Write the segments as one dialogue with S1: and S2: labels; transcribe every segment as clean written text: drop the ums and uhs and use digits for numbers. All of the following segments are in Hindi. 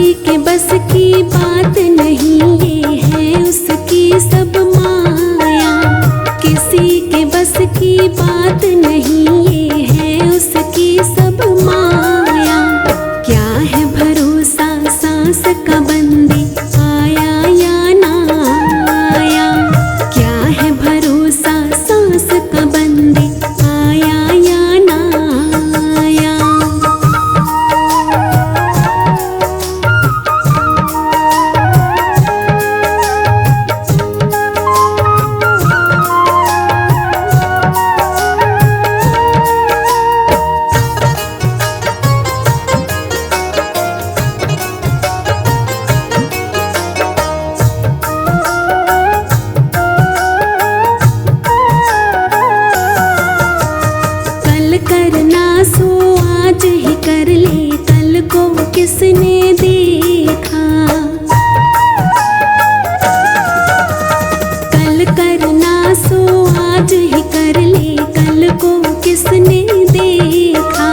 S1: के बस की बात नहीं, ये है उसकी सब माया। किसी के बस की बात नहीं, ये है उसकी सब माया। क्या है भरोसा सांस का बंदे आया या ना आया। क्या है भरोसा सांस का बंदे आया या ना आया। करना सो आज ही कर ले, कल को किसने देखा। कल करना सो आज ही कर ले, कल को किसने देखा।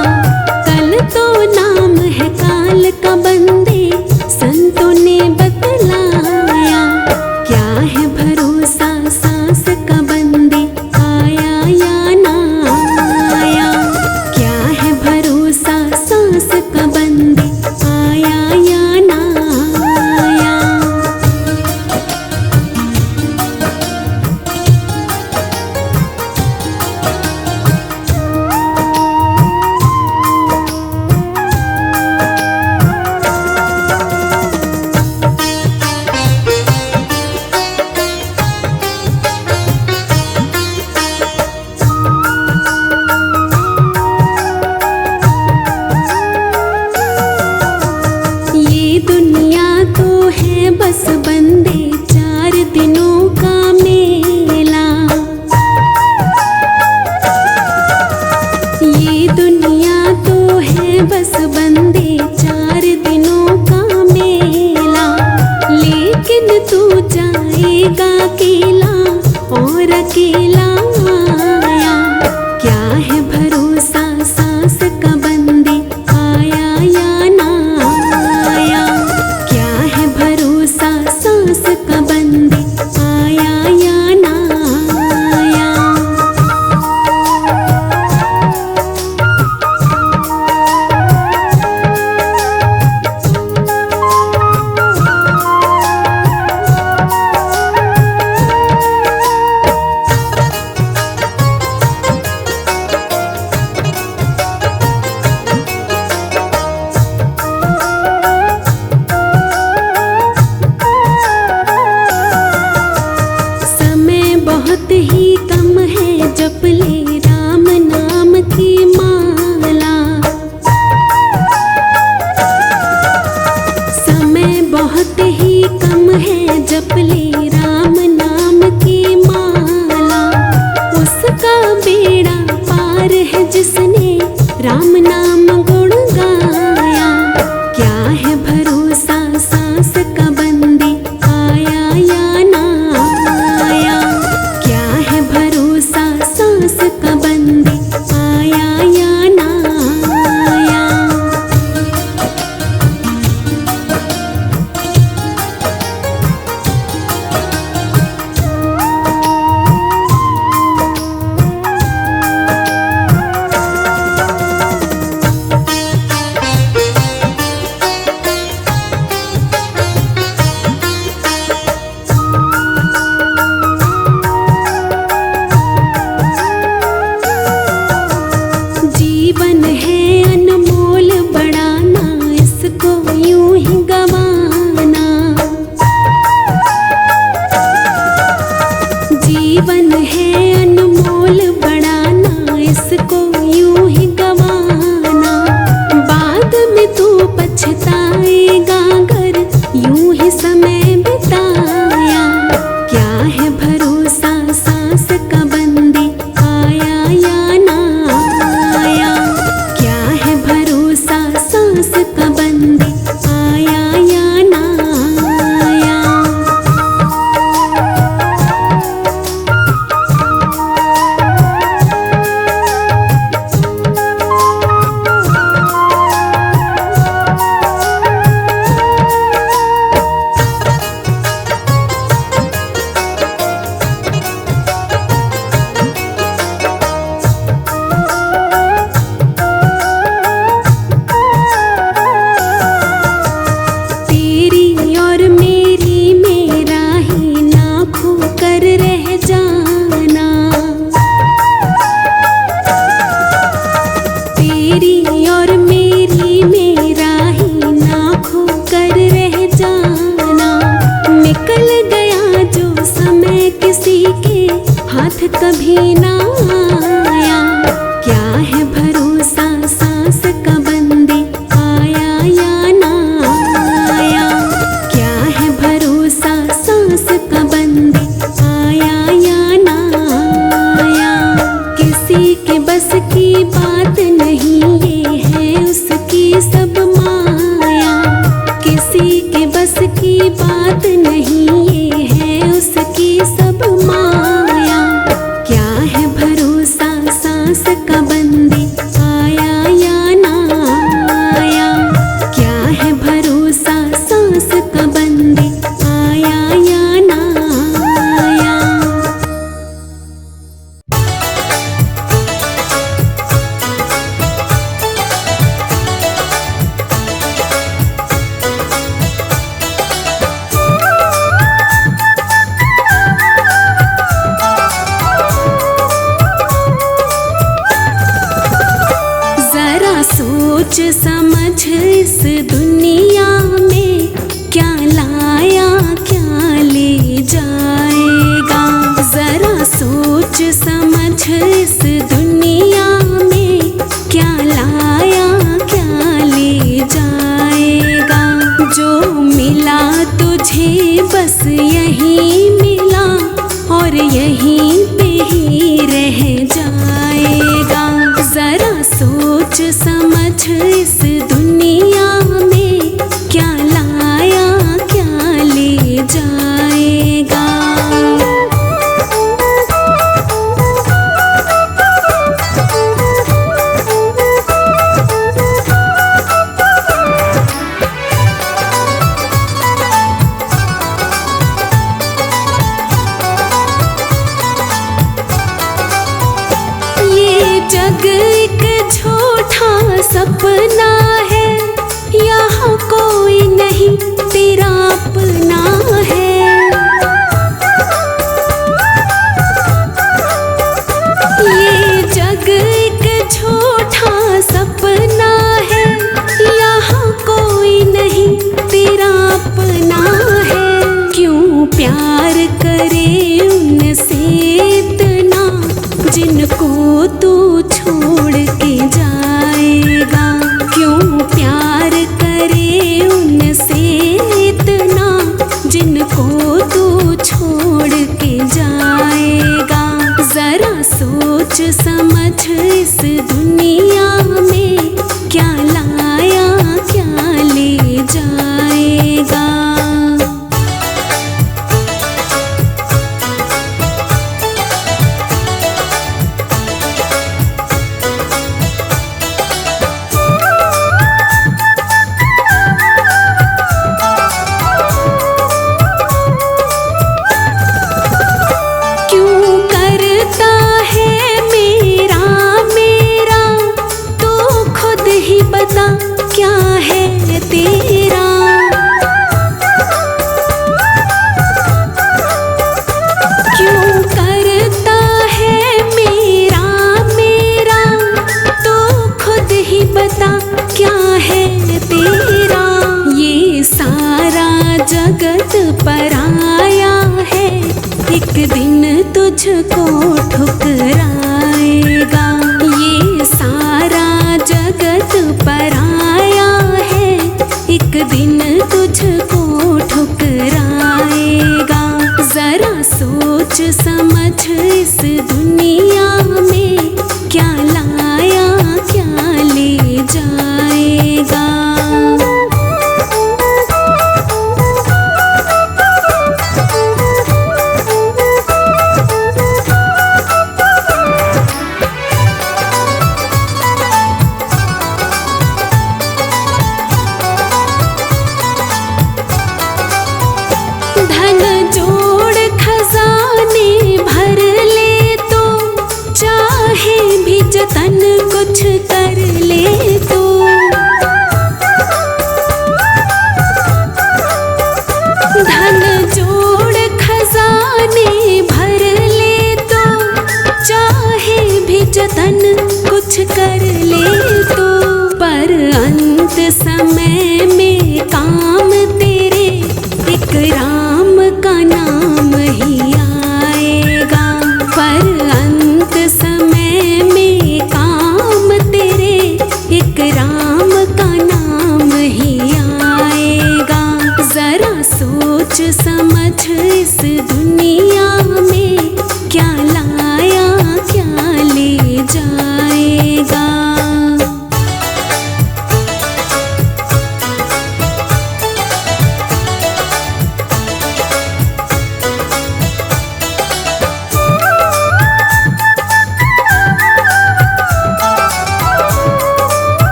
S1: कल तो नाम है काल का बंदे संतों ने बतलाया। क्या है भरोसा सांस का बंदे आया या ना आया। क्या है भरोसा सांस का बंदे आया या ना आया। ये दुनिया तो है बस बंदे 4 दिनों का मेला। ये दुनिया तो है बस बंदे 4 दिनों का मेला। लेकिन तू जाएगा अकेला और अकेला आया। क्या है भरोसा सांस का बंदे आया या ना आया। क्या है भरोसा सांस का बंदे आया या ना आया। समय बहुत ही कम है, जप ले राम नाम की माला। समय बहुत ही कम है, जप ले राम नाम की माला। उसका बेड़ा पार है जिसने राम नाम गुण गाया। क्या है भरोसा सांस का बंदे आया या ना आया। क्या है भरोसा सांस का बंदे आया या ना आया। बात नहीं, ये है उसकी सब माया। क्या है भरोसा सांस का बंदे, आया या ना आया। क्या है भरोसा सांस का बंदे, आया या ना आया। जरा सोच समझ इस दुनिया में, क्या लाया क्या ले जाएगा। जरा सोच समझ इस दुनिया में, क्या लाया क्या ले जाएगा। जो मिला तुझे बस यही मिला, और यहीं पे ही रह जाएगा। जरा सोच समझ इस दुनिया में, क्या लाया क्या ले जाएगा। ये जग एक झूठा सपना है, यहाँ कोई नहीं तेरा अपना है। ये जग एक झूठा सपना है, यहाँ कोई नहीं तेरा अपना है। क्यों प्यार करे उनसे इतना, जिनको तू छोड़ के जाएगा। क्यों प्यार करे उनसे इतना, जिनको तू छोड़ के जाएगा। जरा सोच समझ इस दुनिया में, क्या लाया क्या ले जाएगा। क्यों करता है मेरा मेरा, तू खुद ही बता क्या है तेरा। क्यों करता है मेरा मेरा, तू खुद ही बता क्या है तेरा। ये सारा जगत पराया है, एक दिन तुझको ठुकराएगा। ये सारा जगत पराया है, एक दिन तुझको ठुकराएगा। जरा सोच समझ इस दुनिया में, क्या लाया क्या ले जाएगा। धन जोड़ खजाने भर ले तो, चाहे भी जतन कुछ कर ले तो। धन जोड़ खजाने भर ले तो, चाहे भी जतन कुछ कर ले तो। पर अंत समय में काम तेरे, एक राम का नाम ही आएगा। पर अंत समय में काम तेरे, एक राम का नाम ही आएगा। जरा सोच समझ इस दुनिया में, क्या लाया क्या ले जाएगा।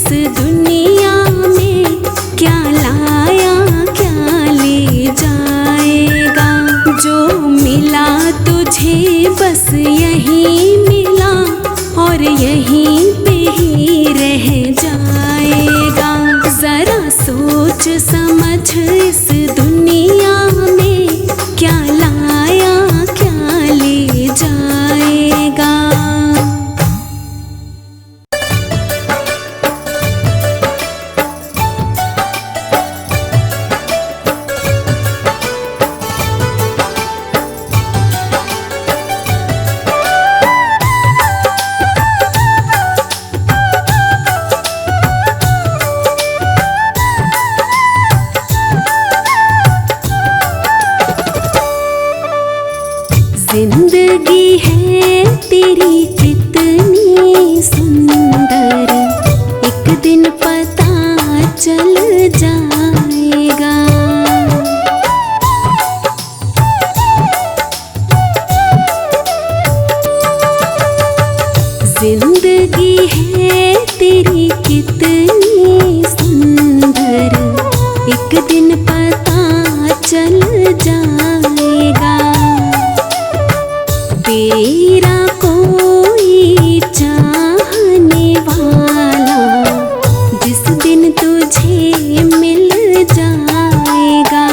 S1: दुनिया में क्या लाया क्या ले जाएगा। जो मिला तुझे बस यही मिला और यहीं पे ही रह जाएगा। जरा सोच समझ इस दुनिया में क्या लाया क्या ले जाएगा। जिंदगी है तेरी कितनी सुंदर, एक दिन पता चल जाएगा। जिंदगी है तेरी कितनी सुंदर, एक दिन पता चल जाएगा। तेरा कोई चाहने वाला जिस दिन तुझे मिल जाएगा।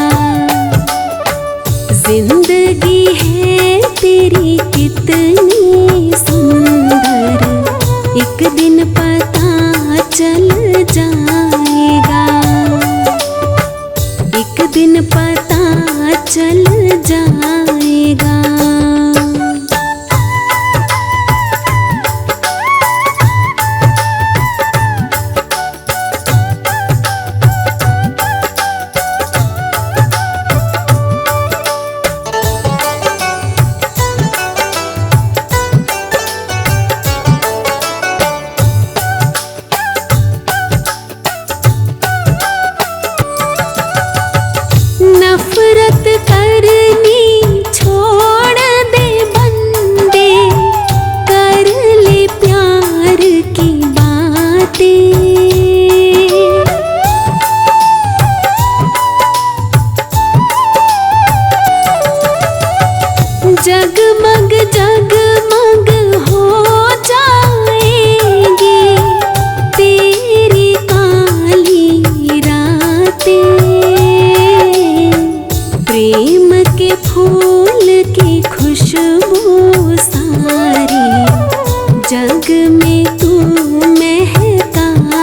S1: जिंदगी है तेरी कितनी सुंदर, एक दिन पता चल जाएगा। एक दिन पता चल जाएगा। नफरत करनी छोड़ दे बंदे, कर ले प्यार की बातें। जगमग जगमग हो जाएंगी तेरी काली रातें। प्रेम के फूल की खुशबू सारी जग में तू महकाएगा।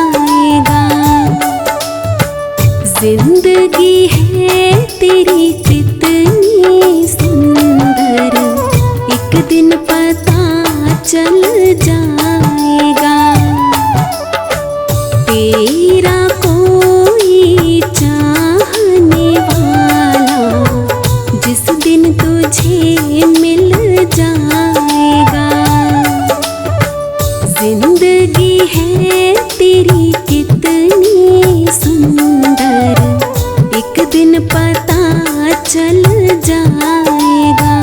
S1: जिंदगी है तेरी कितनी सुंदर, एक दिन पता चल जाएगा। तेरा कोई चाहने वाला जिस दिन तुझे मिल जाएगा। जिंदगी है तेरी कितनी सुंदर, एक दिन पता चल जाएगा।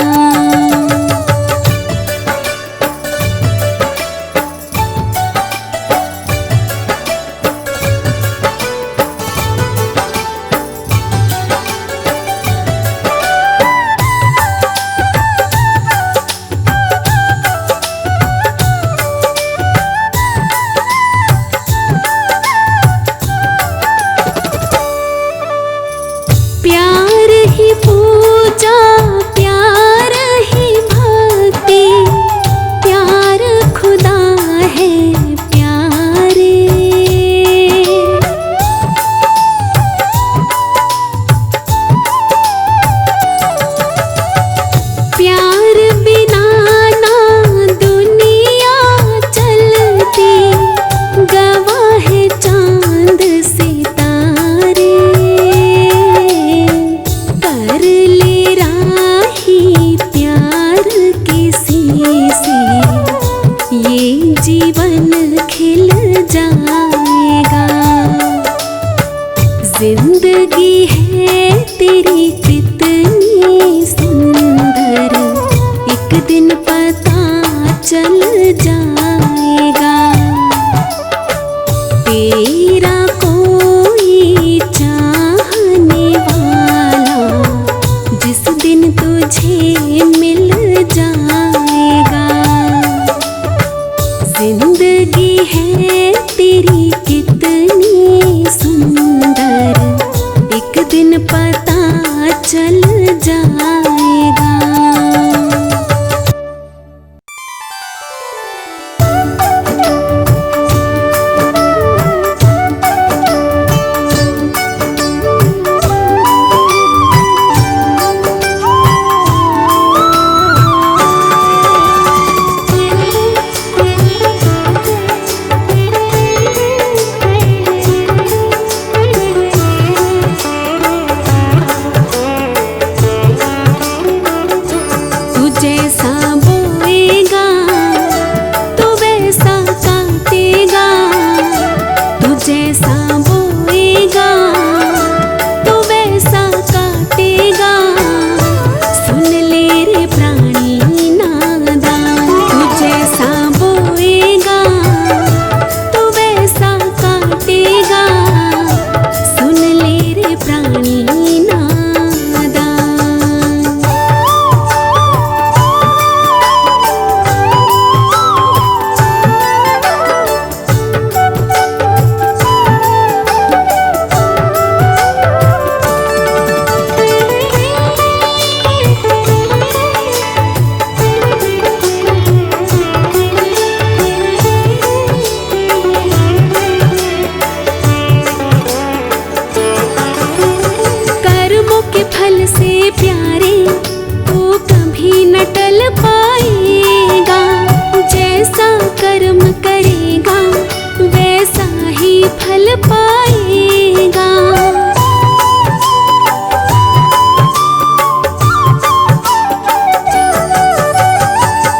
S1: जैसा बोएगा तो वैसा काटेगा, सुन ले रे प्राणी नादान। तू जैसा बोएगा तो वैसा काटेगा, सुन ले रे प्राणी नादान। कर्मों के फल से प्यारे तू कभी न टल पाएगा, जैसा कर्म करेगा वैसा ही फल पाएगा।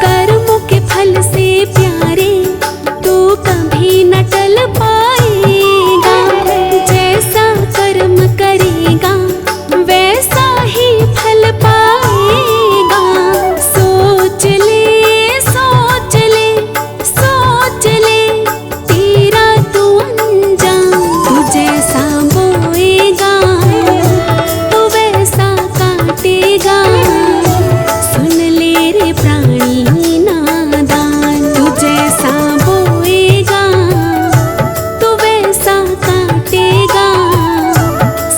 S1: कर्मों के फल से प्यारे तू कभी न टल पाएगा, जैसा कर्म करेगा वैसा ही फल पाएगा। सोच ले सोच ले सोच ले तेरा तू अनजान। तू जैसा बोएगा तो वैसा काटेगा, सुन ले रे प्राणी नादान। तू जैसा बोएगा तो वैसा काटेगा,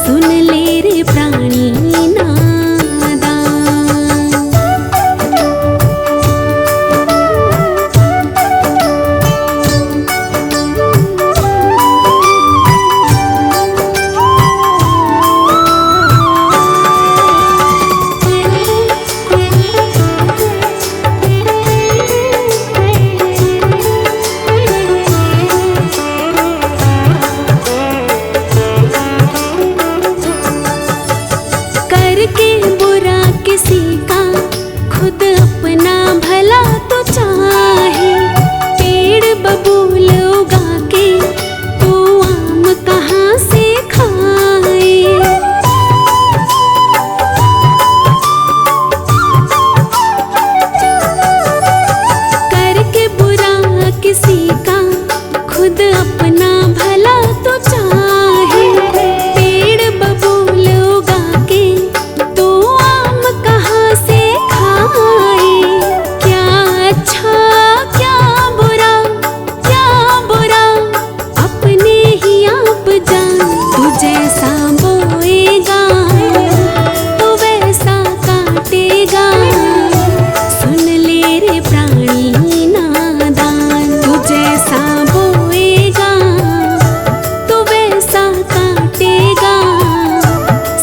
S1: सुन ले रे प्राणी नादान। करके बुरा किसी का खुद अपना भला तो चाहे, पेड़ बबूल उगा के तू आम कहाँ से खाए। करके बुरा किसी का खुद अपना भला तो चाहे, पेड़ बबूल उगा के तू आम कहाँ से खाए। क्या अच्छा क्या बुरा अपने ही आप जान। तू जैसा बोएगा तो वैसा काटेगा, सुन ले रे प्राणी नादान। तू जैसा बोएगा तो वैसा काटेगा,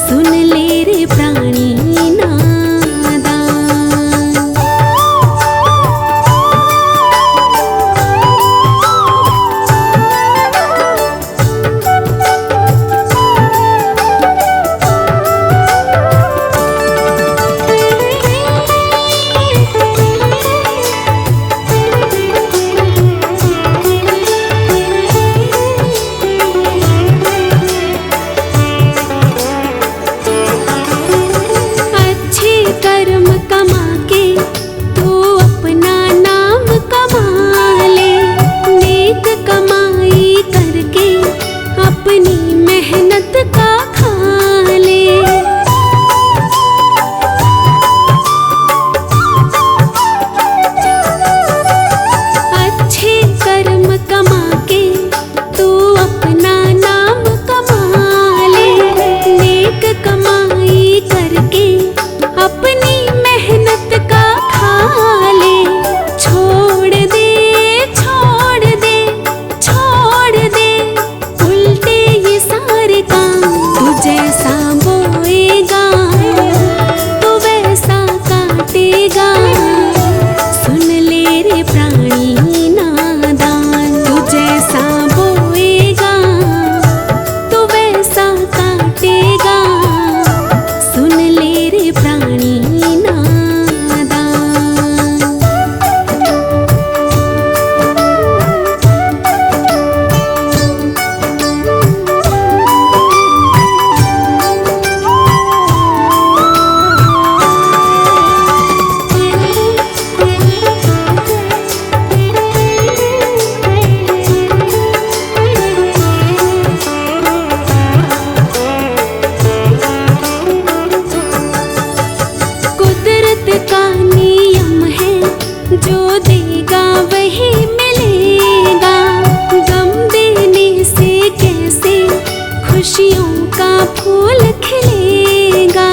S1: सुन ले रे प्राणी नादान। अच्छे कर्म कमा के तू अपना नाम कमा ले, नेक कमाई करके अपनी मेहनत का खा ले। अच्छे कर्म कमा के तू अपना नाम कमा ले, नेक कमाई करके अपनी मेहनत का खा ले। छोड़ दे छोड़ दे छोड़ दे उल्टे ये खुशियों का फूल खिलेगा।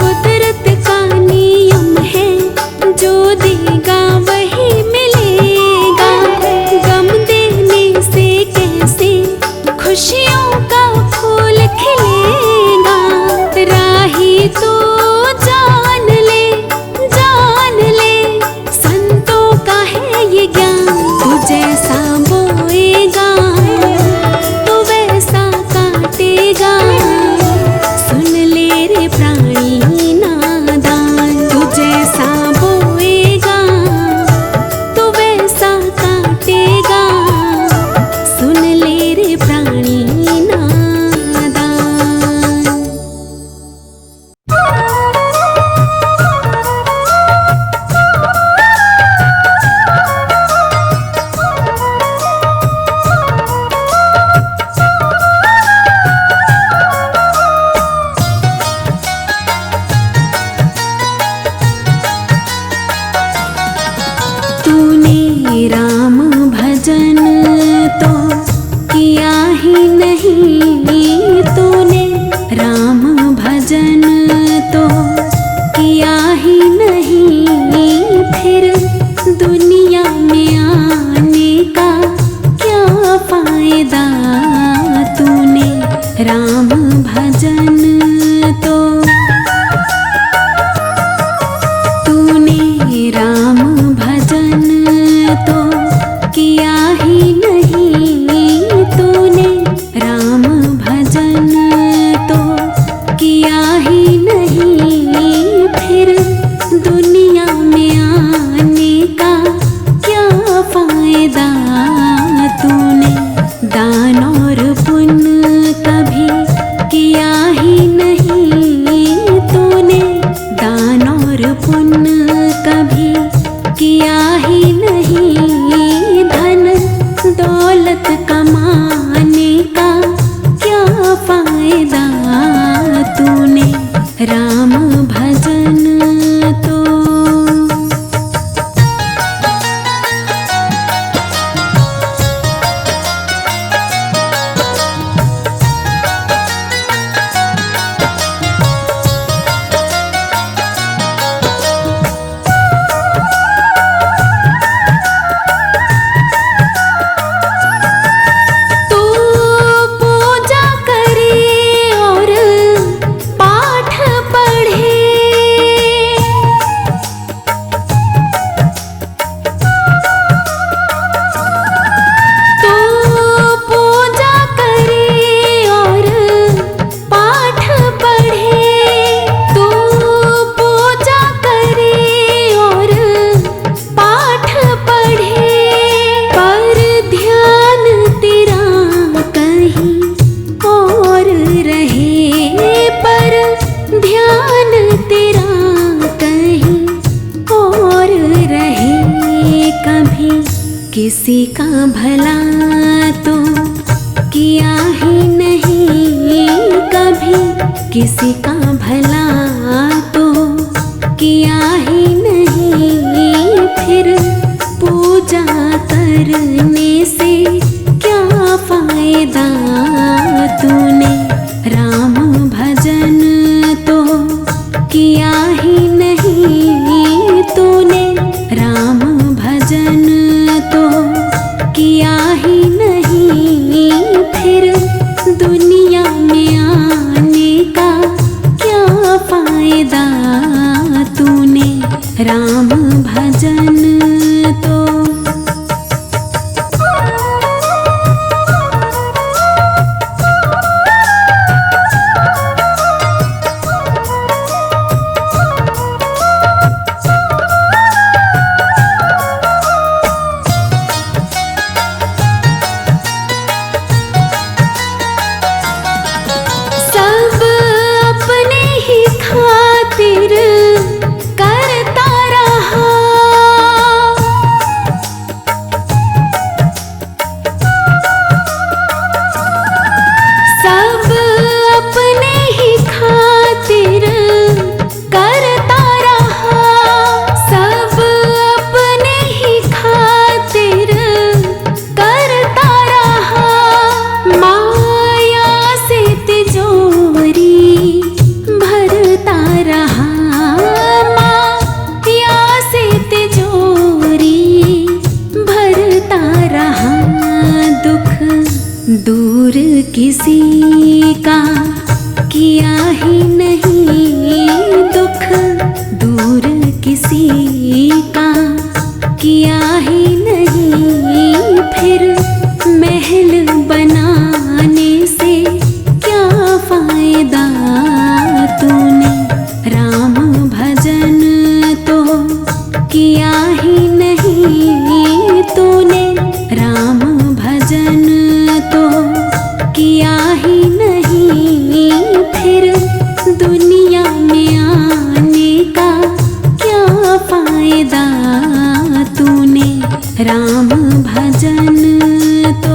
S1: कुदरत का नियम है, जो देगा वही मिलेगा। गम देने से कैसे खुशियों का फूल खिलेगा। राही तो जान ले, जान ले, संतों का है ये ज्ञान। तू जैसा बोएगा तो वैसा काटेगा। सुन ले रे प्राणी नादान, तू जैसा बोएगा तो वैसा काटेगा। सुन ले रे प्राणी नादान। तूने राम भजन तो किया ही नहीं। तूने राम भजन तो किया ही नहीं। फिर दुनिया में आने का क्या फायदा। तूने राम भजन तो, तूने राम भजन तो किया ही नहीं। तूने राम भजन तो किया ही नहीं। फिर दुनिया में आने का क्या फायदा। तूने दान और पुण्य कभी किया ही नहीं। तूने दान और पुण्य कभी किया ही नहीं। धन दौलत कमाने का क्या फायदा। तूने राम भजन तो, तू पूजा करे और पाठ पढ़े। तू पूजा करे और पाठ पढ़े। तू पूजा करे और पाठ पढ़े। पर ध्यान तेरा कहीं और रहे। पर ध्यान तेरा कहीं और रहे। कभी किसी का भला तो किया ही नहीं। कभी किसी का भला तो किया ही नहीं। फिर पूजा करने से क्या फायदा। तूने राम भजन तो किया ही नहीं। तूने राम भजन तो किया ही नहीं। फिर दुनिया में आने का क्या फायदा। तूने राम भजन तो, सब अपने ही खातिर करता रहा। किसी का किया ही नहीं दुख, दूर किसी का किया ही नहीं। फिर महल बनाने से क्या फायदा, तूने राम भजन तो किया ही नहीं, तूने राम भजन तो किया ही नहीं। फिर दुनिया में आने का क्या फायदा, तूने राम भजन तो।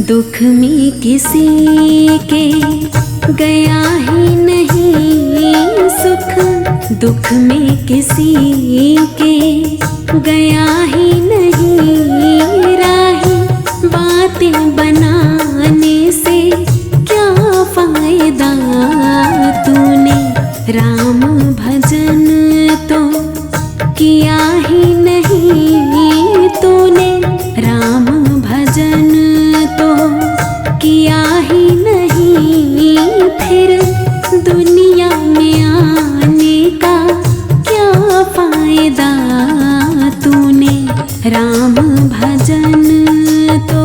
S1: दुख में किसी के गया ही नहीं सुख, दुख में किसी के गया ही नहीं। राही बातें बनाने से क्या फायदा, तूने राम भजन तो किया ही नहीं, तूने राम भजन तो किया ही नहीं। फिर दुनिया में आने का क्या फायदा, तूने राम भजन तो।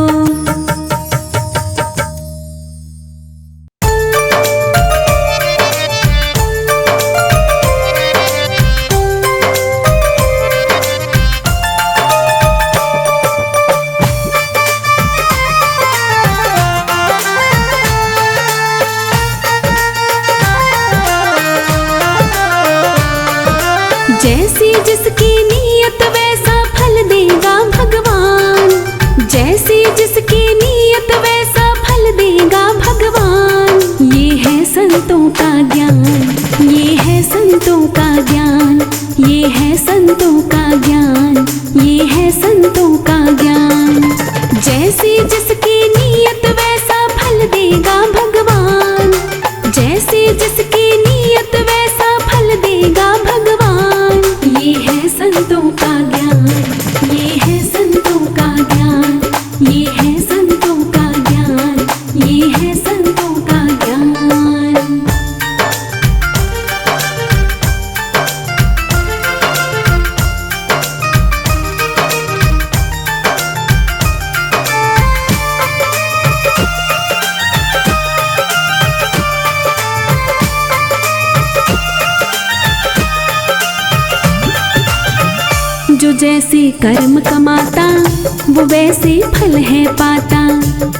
S1: जैसी जिसकी नीयत वैसा फल देगा भगवान, जैसी जिसकी नीयत वैसा फल देगा भगवान। ये है संतों का ज्ञान, ये है संतों का ज्ञान, ये है संतों का ज्ञान, ये है संतों का ज्ञान। जैसी जिसकी नीयत वैसा फल देगा भगवान, जैसी जिसकी नीयत वैसा फल देगा भगवान। ये है संतों का ज्ञान, ये है संतों का ज्ञान, ये है संतों का ज्ञान, ये है संतों का ज्ञान। जो जैसे कर्म कमाता वो वैसे फल है पाता,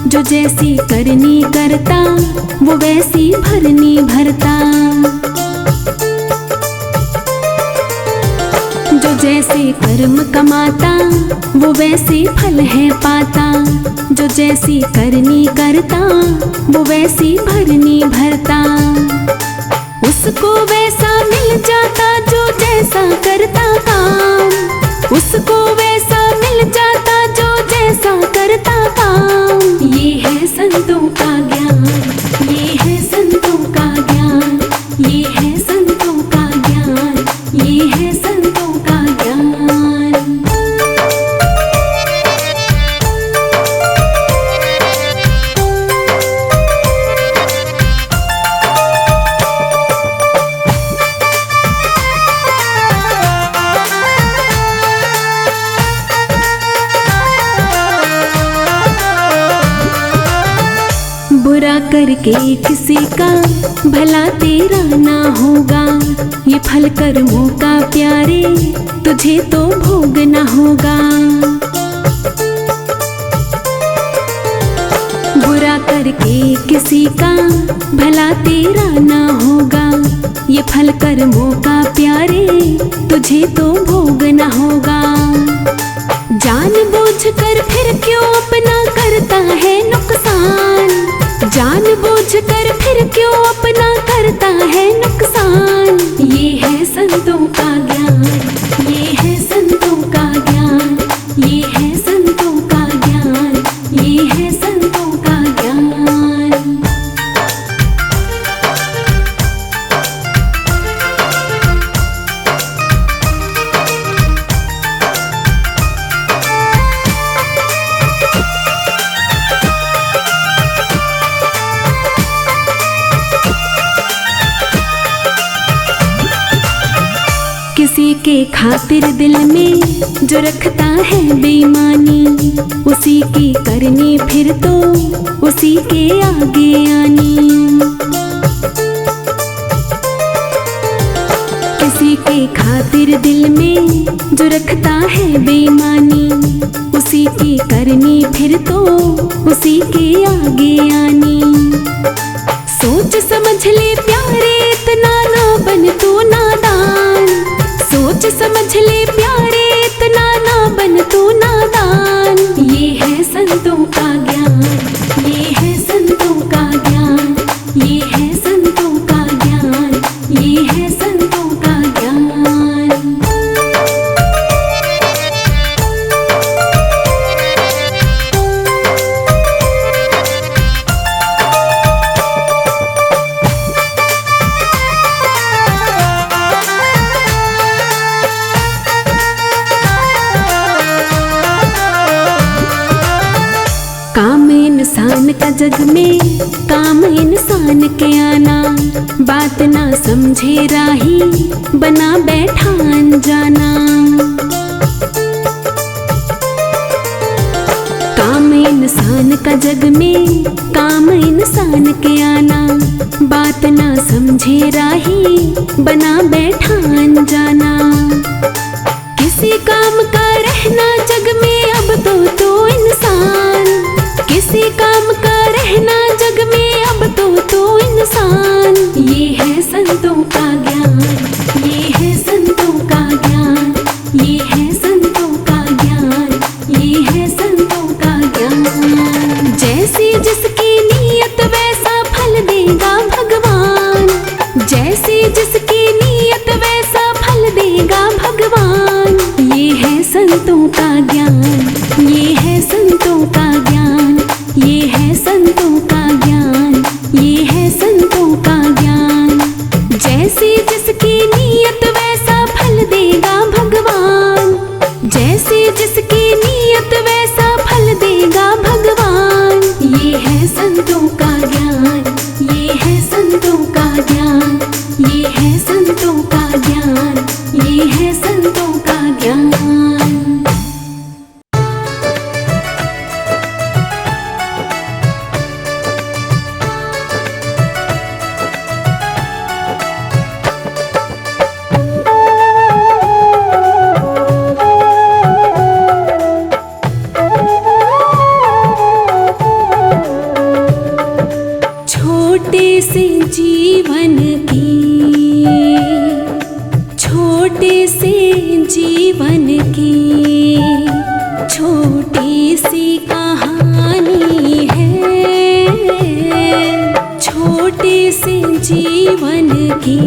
S1: जो जैसी करनी करता वो वैसी भरनी भरता। जो जैसे कर्म कमाता वो वैसे फल है पाता, जो जैसी करनी करता वो वैसी भरनी भरता। उसको वैसा मिल जाता जो जैसा करता काम, उसको वैसा मिल जाता जो जैसा करता काम। ये है संतों का ज्ञान, ये है संतों का ज्ञान, ये है संतों का ज्ञान, ये है संतों का ज्ञान। करके किसी का भला तेरा ना होगा, ये फल कर्मों का प्यारे तुझे तो भोग ना होगा। बुरा करके किसी का भला तेरा ना होगा, ये फल कर्मों का प्यारे तुझे तो भोग ना होगा। जानबूझ कर फिर क्यों अपना करता है नुकसान, जानबूझ कर फिर क्यों अपना करता है नुकसान। ये है संतों का ज्ञान, ये है संतों का ज्ञान, ये है संतों का ज्ञान, ये है संतों का ज्ञान। किसी के खातिर दिल में जो रखता है बेईमानी, उसी की करनी फिर तो उसी के आगे आनी। किसी के खातिर दिल में जो रखता है बेईमानी, उसी की करनी फिर तो उसी के आगे आनी। सोच समझ ले प्यारे इतना ना बन तू नादान, सोच समझ ले प्यारे इतना ना बन तू नादान। ये है संतों का ज्ञान, ये है संतों का ज्ञान, ये है संतों का ज्ञान, ये है संतों का ज्ञान। काम इंसान का जग में, काम इंसान के आना, बात ना समझे राही बना बैठा अनजाना। काम इंसान का जग में, काम इंसान के आना, बात ना समझे राही बना बैठा अनजाना। किसी काम का रहना जग में अब तो इंसान, किसी काम का रहना जग में अब तो इंसान। ये है संतों का ज्ञान, ये है संतों का ज्ञान, ये है संतों का ज्ञान, ये है संतों का ज्ञान। जैसी जिसकी नीयत वैसा फल देगा भगवान, जैसी जिसकी नीयत वैसा फल देगा भगवान। ये है संतों का ज्ञान, ये है संतों का ज्ञान, ये है संतों का ज्ञान, ये है संतों का ज्ञान। जैसी जिसकी नीयत वैसा फल देगा भगवान, जैसी जिसकी नीयत वैसा फल देगा भगवान। ये है संतों का ज्ञान, ये है संतों का ज्ञान, ये है संतों का ज्ञान, ये है संतों का ज्ञान। छोटे से जीवन की, छोटे से जीवन की छोटी सी कहानी है, छोटे से जीवन की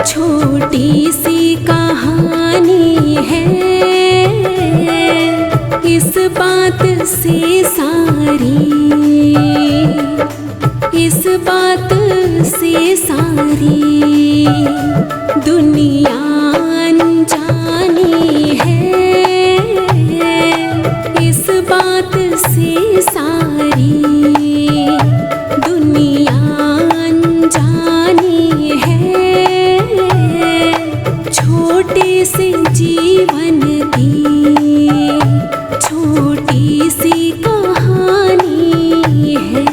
S1: छोटी सी कहानी है। इस बात से सारी, इस बात से सारी दुनिया अनजानी है। इस बात से सारी दुनिया अनजानी है। छोटे से जीवन की छोटी सी कहानी है।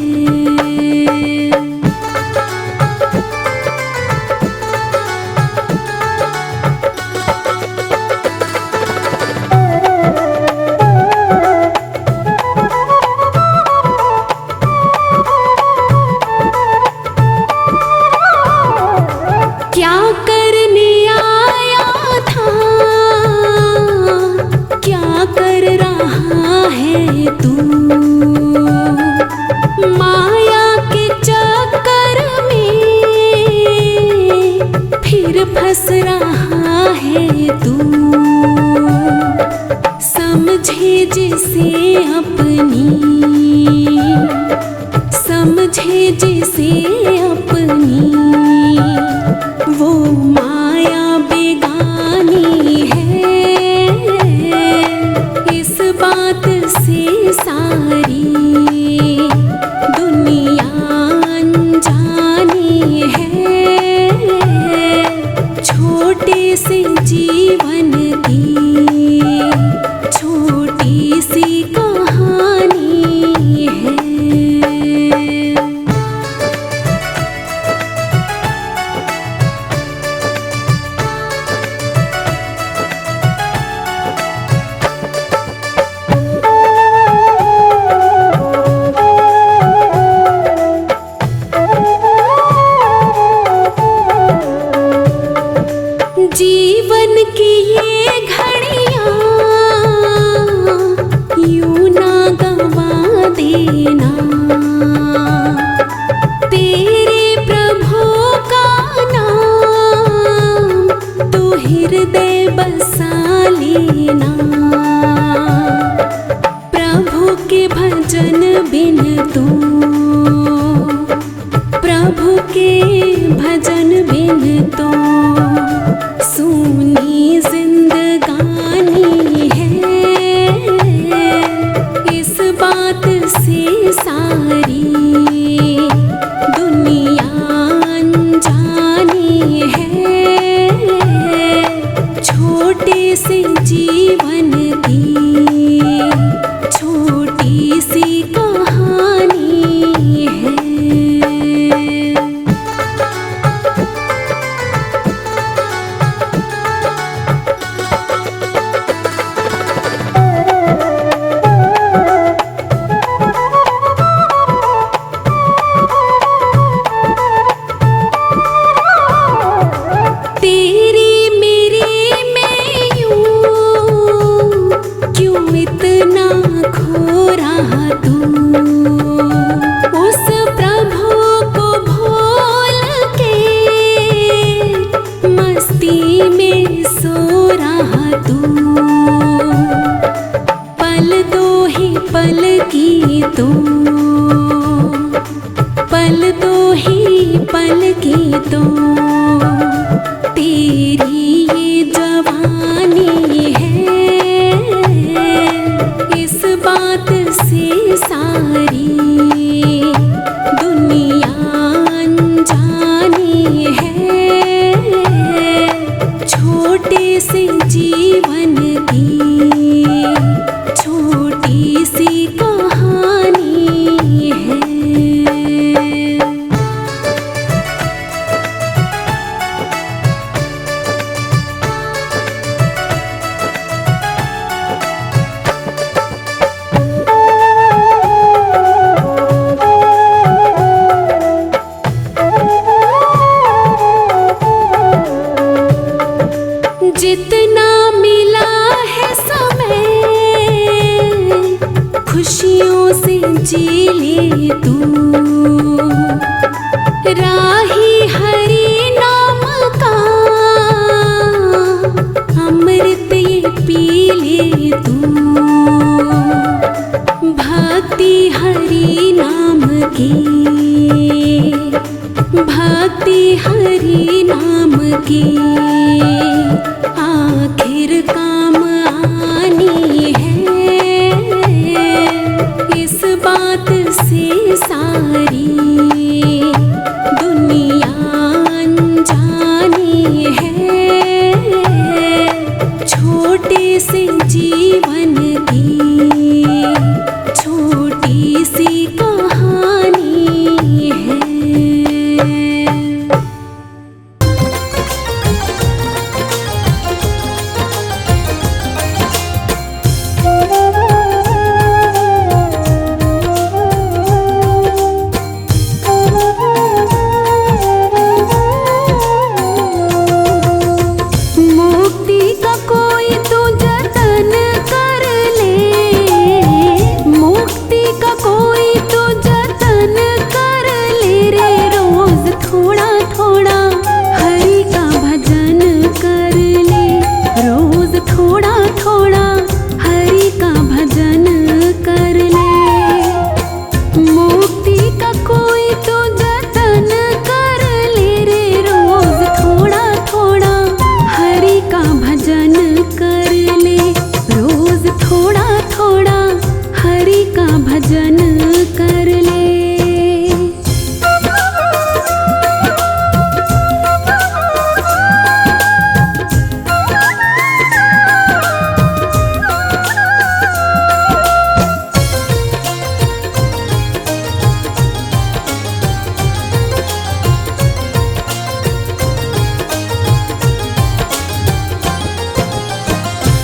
S1: बस रहा है तू, समझे जिसे अपनी, समझे जिसे अपनी, वो माया बेगानी है। इस बात से सारी दुनिया अनजानी है। छोटे से जीवन की छोटी सी कहानी है। जीवन की ये घड़ियां यूं ना गवा देना, तेरे प्रभु का नाम तो हृदय बसा लेना। प्रभु के भजन बिन तो, प्रभु के भजन बिन तो सूनी जिंदगानी है। इस बात से सारी दुनिया अनजानी है। छोटे से जीवन की छोटी सी कहानी है। इतना खो रहा तू, उस प्रभु को भूल के मस्ती में सो रहा तू। पल दो ही पल की तो, पल दो ही पल की तो तेरी ये जवानी है। इस बात से सारी दुनिया अनजानी है। छोटे से जीवन की छोटी सी कहानी है। जितना मिला है समय खुशियों से जी ले तू, राही हरि नाम का अमृत ये पी ले तू। भक्ति हरि नाम की, भक्ति हरि नाम की आखिर काम आनी है। इस बात से सारी दुनिया अनजानी है। छोटे से जीवन की छोटी सी कहानी है।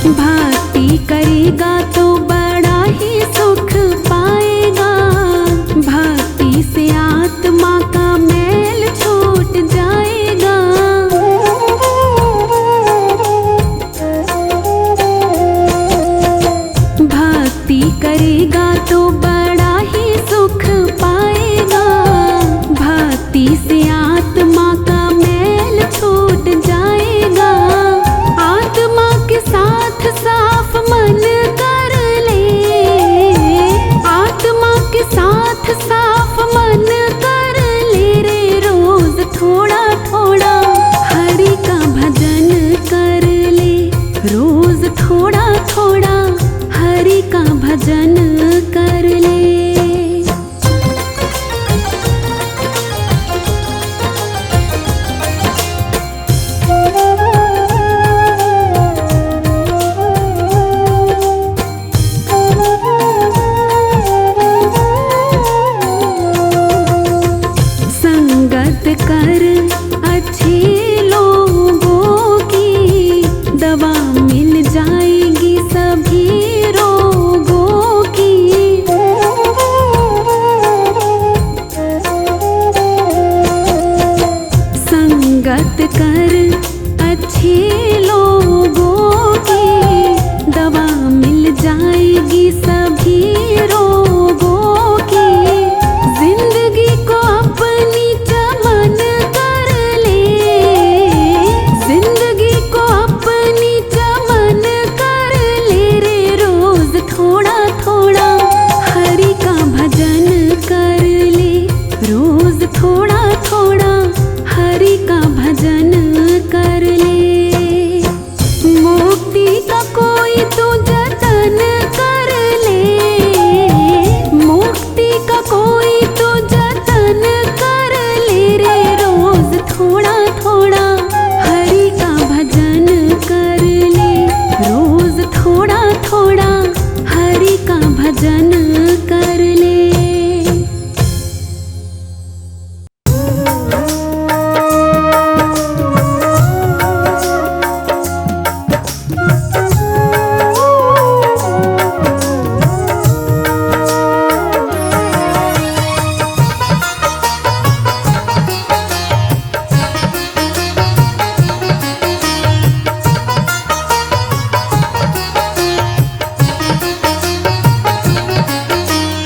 S1: भक्ति करेगा तो बड़ा ही सुख पाएगा। भक्ति से आत्मा का मैल छूट जाएगा। भक्ति करेगा तो बड़ा ही सुख पाएगा। भक्ति से आत्मा का मैल छूट जाएगा। आत्मा के साथ साफ मन कर ले। आत्मा के साथ साफ मन कर ले रे। रोज थोड़ा थोड़ा हरि का भजन कर ले। रोज थोड़ा थोड़ा हरि का भजन कर ले। संगत कर अच्छे लोगों की, दवा मिल जाएगी सभी रोगों की। संगत कर अच्छे लोगों की, दवा मिल जाएगी सभी रोगों की। जिंदगी को अपनी चमन कर ले। जिंदगी को अपनी चमन कर ले रे। रोज थोड़ा थोड़ा हरि का भजन कर ले। रोज थोड़ा थोड़ा हरि का भजन कर ले। मुक्ति का कोई तो जतन कर ले। मुक्ति का कोई तो जतन कर ले रे। रोज थोड़ा थोड़ा हरि का भजन कर ले। रोज थोड़ा थोड़ा हरि का भजन कर ले।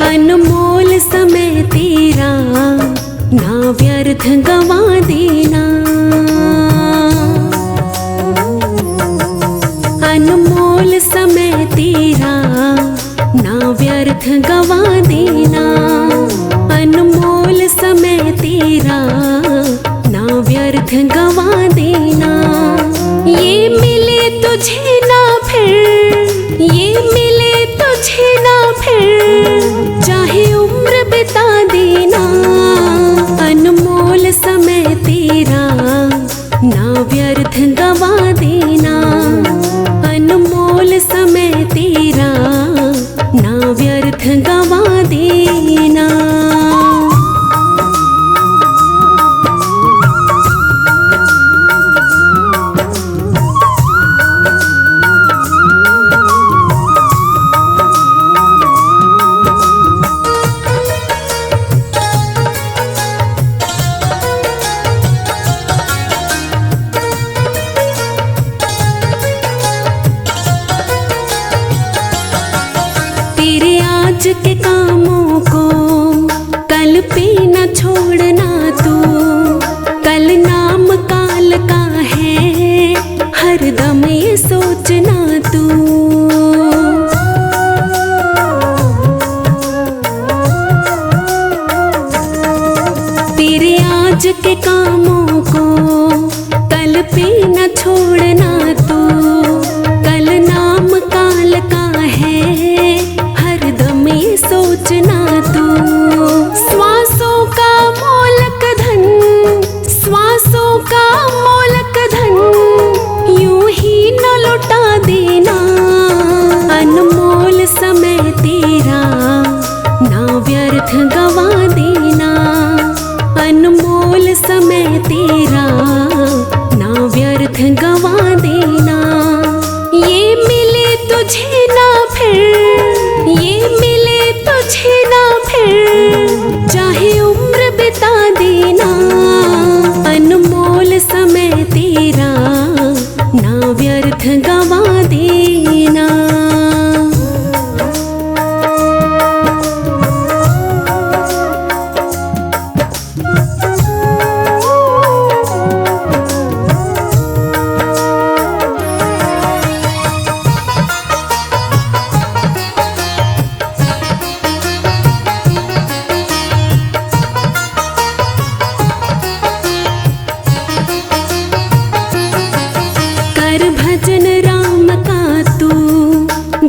S1: अनमोल समय तेरा ना व्यर्थ गवा देना। अनमोल समय तेरा ना व्यर्थ गवा देना। अनमोल समय तेरा ना व्यर्थ गवा देना। ये मिले तुझे ना फिर, ये मिले तुझे ना फिर, चाहे उम्र बिता देना। अनमोल समय तेरा ना व्यर्थ गवा देना। अनमोल समय तेरा ना व्यर्थ गवा देना। तेरे आज के कामों को कल पे न छोड़ना तू। कल नाम काल का है, हरदम ये सोचना तू। तेरे आज के कामों को कल पे न छोड़ना तू। कल नाम काल का है, हरदम ये सोचना तू। श्वासों का मोलक धन, श्वासों का मोलक धन, यूं ही न लौटा देना। अनमोल समय तेरा ना व्यर्थ गवा देना। अनमोल समय तेरा ना व्यर्थ गवा देना। ये मिले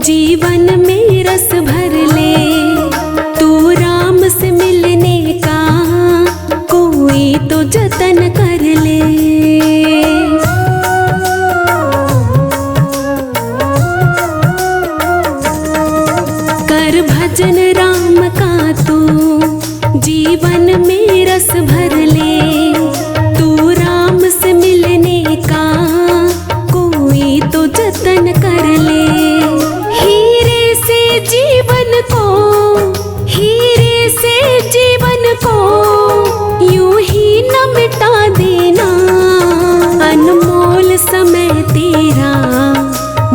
S1: जीवन में रस भर ले, तू राम से मिलने का कोई तो जतन कर ले। कर भजन राम का तू, जीवन में रस भर ले, तू राम से मिलने का कोई तो जतन कर ले। हीरे से जीवन को, हीरे से जीवन को यूं ही न मिटा देना। अनमोल समय तेरा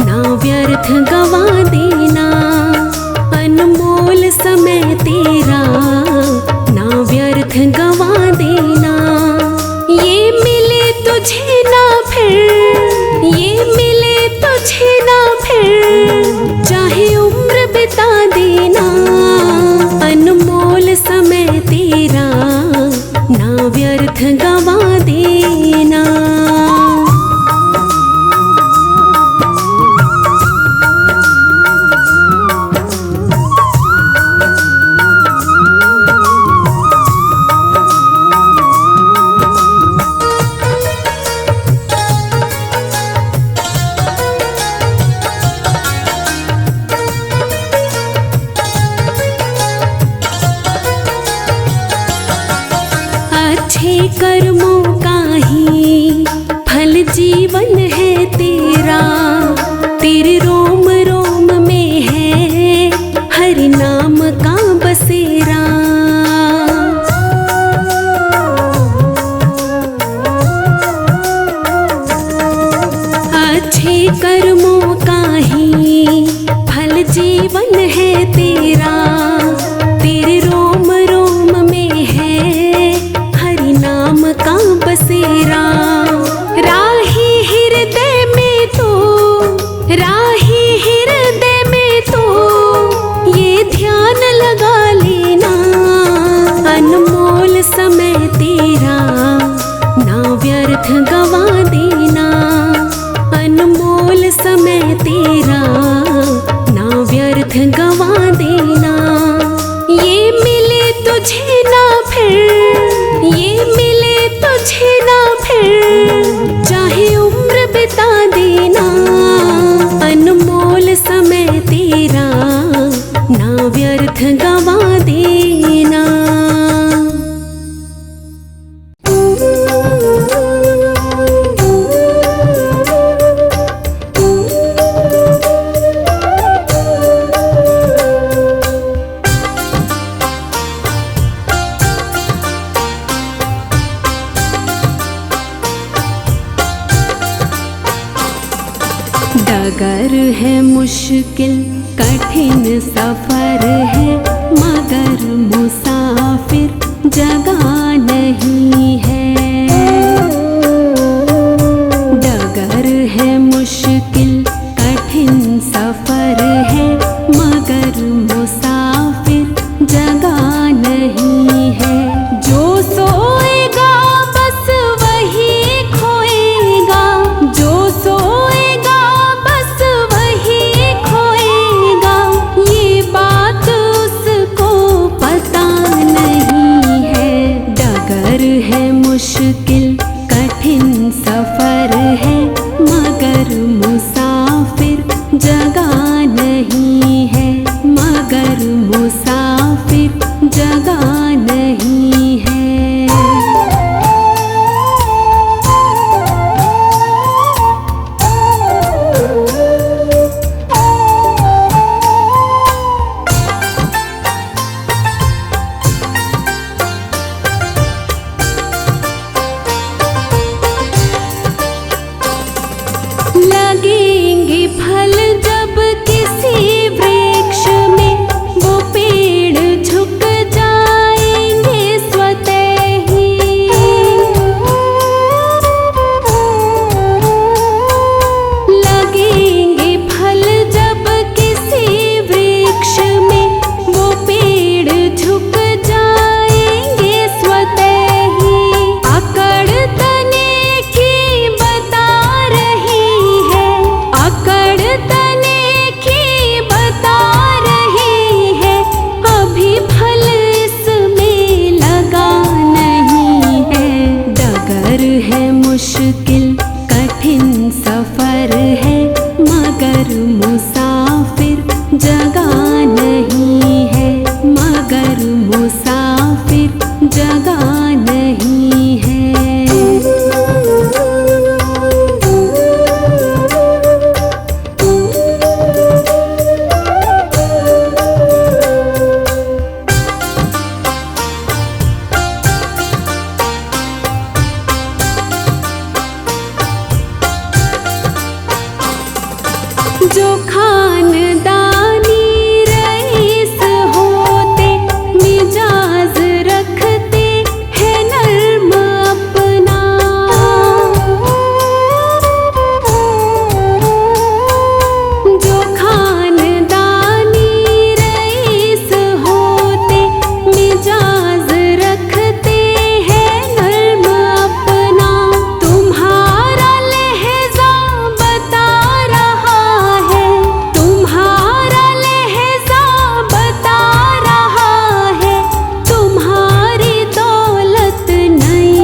S1: ना व्यर्थ गवा देना। अनमोल समय तेरा ना व्यर्थ गवा देना। ये मिले तुझे ना फिर, ये मिले तुझे ना फिर, चाहे उम्र बिता देना। अनमोल समय तेरा ना व्यर्थ गवा देना। अच्छे कर्मों का ही फल जीवन है तेरा। तेरे रोम रोम में है हरि नाम का बसेरा। अच्छे कर्मों का ही फल जीवन है तेरा। तेरे रोम रोम में है नाम का बसेरा। राही हृदय में तो, राही हृदय में तो ये ध्यान लगा लेना। अनमोल समय तेरा ना व्यर्थ गवा देना। अनमोल समय तेरा ना व्यर्थ गवा देना। ये मिले तुझे ना फिर, ये मिले तुझे ना फिर, चाहे उम्र बिता देना। अनमोल समय तेरा ना व्यर्थ गवा देना। डगर है मुश्किल कठिन सफर है, मगर मुसाफिर जगह नहीं है। डगर है मुश्किल कठिन सफर है, मगर मुसाफिर जगह नहीं है। जो सोएगा बस वही खोएगा, जो सोएगा बस वही खोएगा। ये बात उसको पता नहीं है। डगर है मुश्किल कठिन सफर है, मगर मुसाफिर जगह नहीं है। मगर मुसाफिर जगह नहीं है। लगे जो खानदानी रईस होते मिजाज रखते हैं नर्म अपना। जो खानदानी रईस होते मिजाज रखते हैं नर्म अपना। तुम्हारा लहजा बता रहा है, तुम्हारा लहजा बता रहा है, तुम्हारी दौलत नई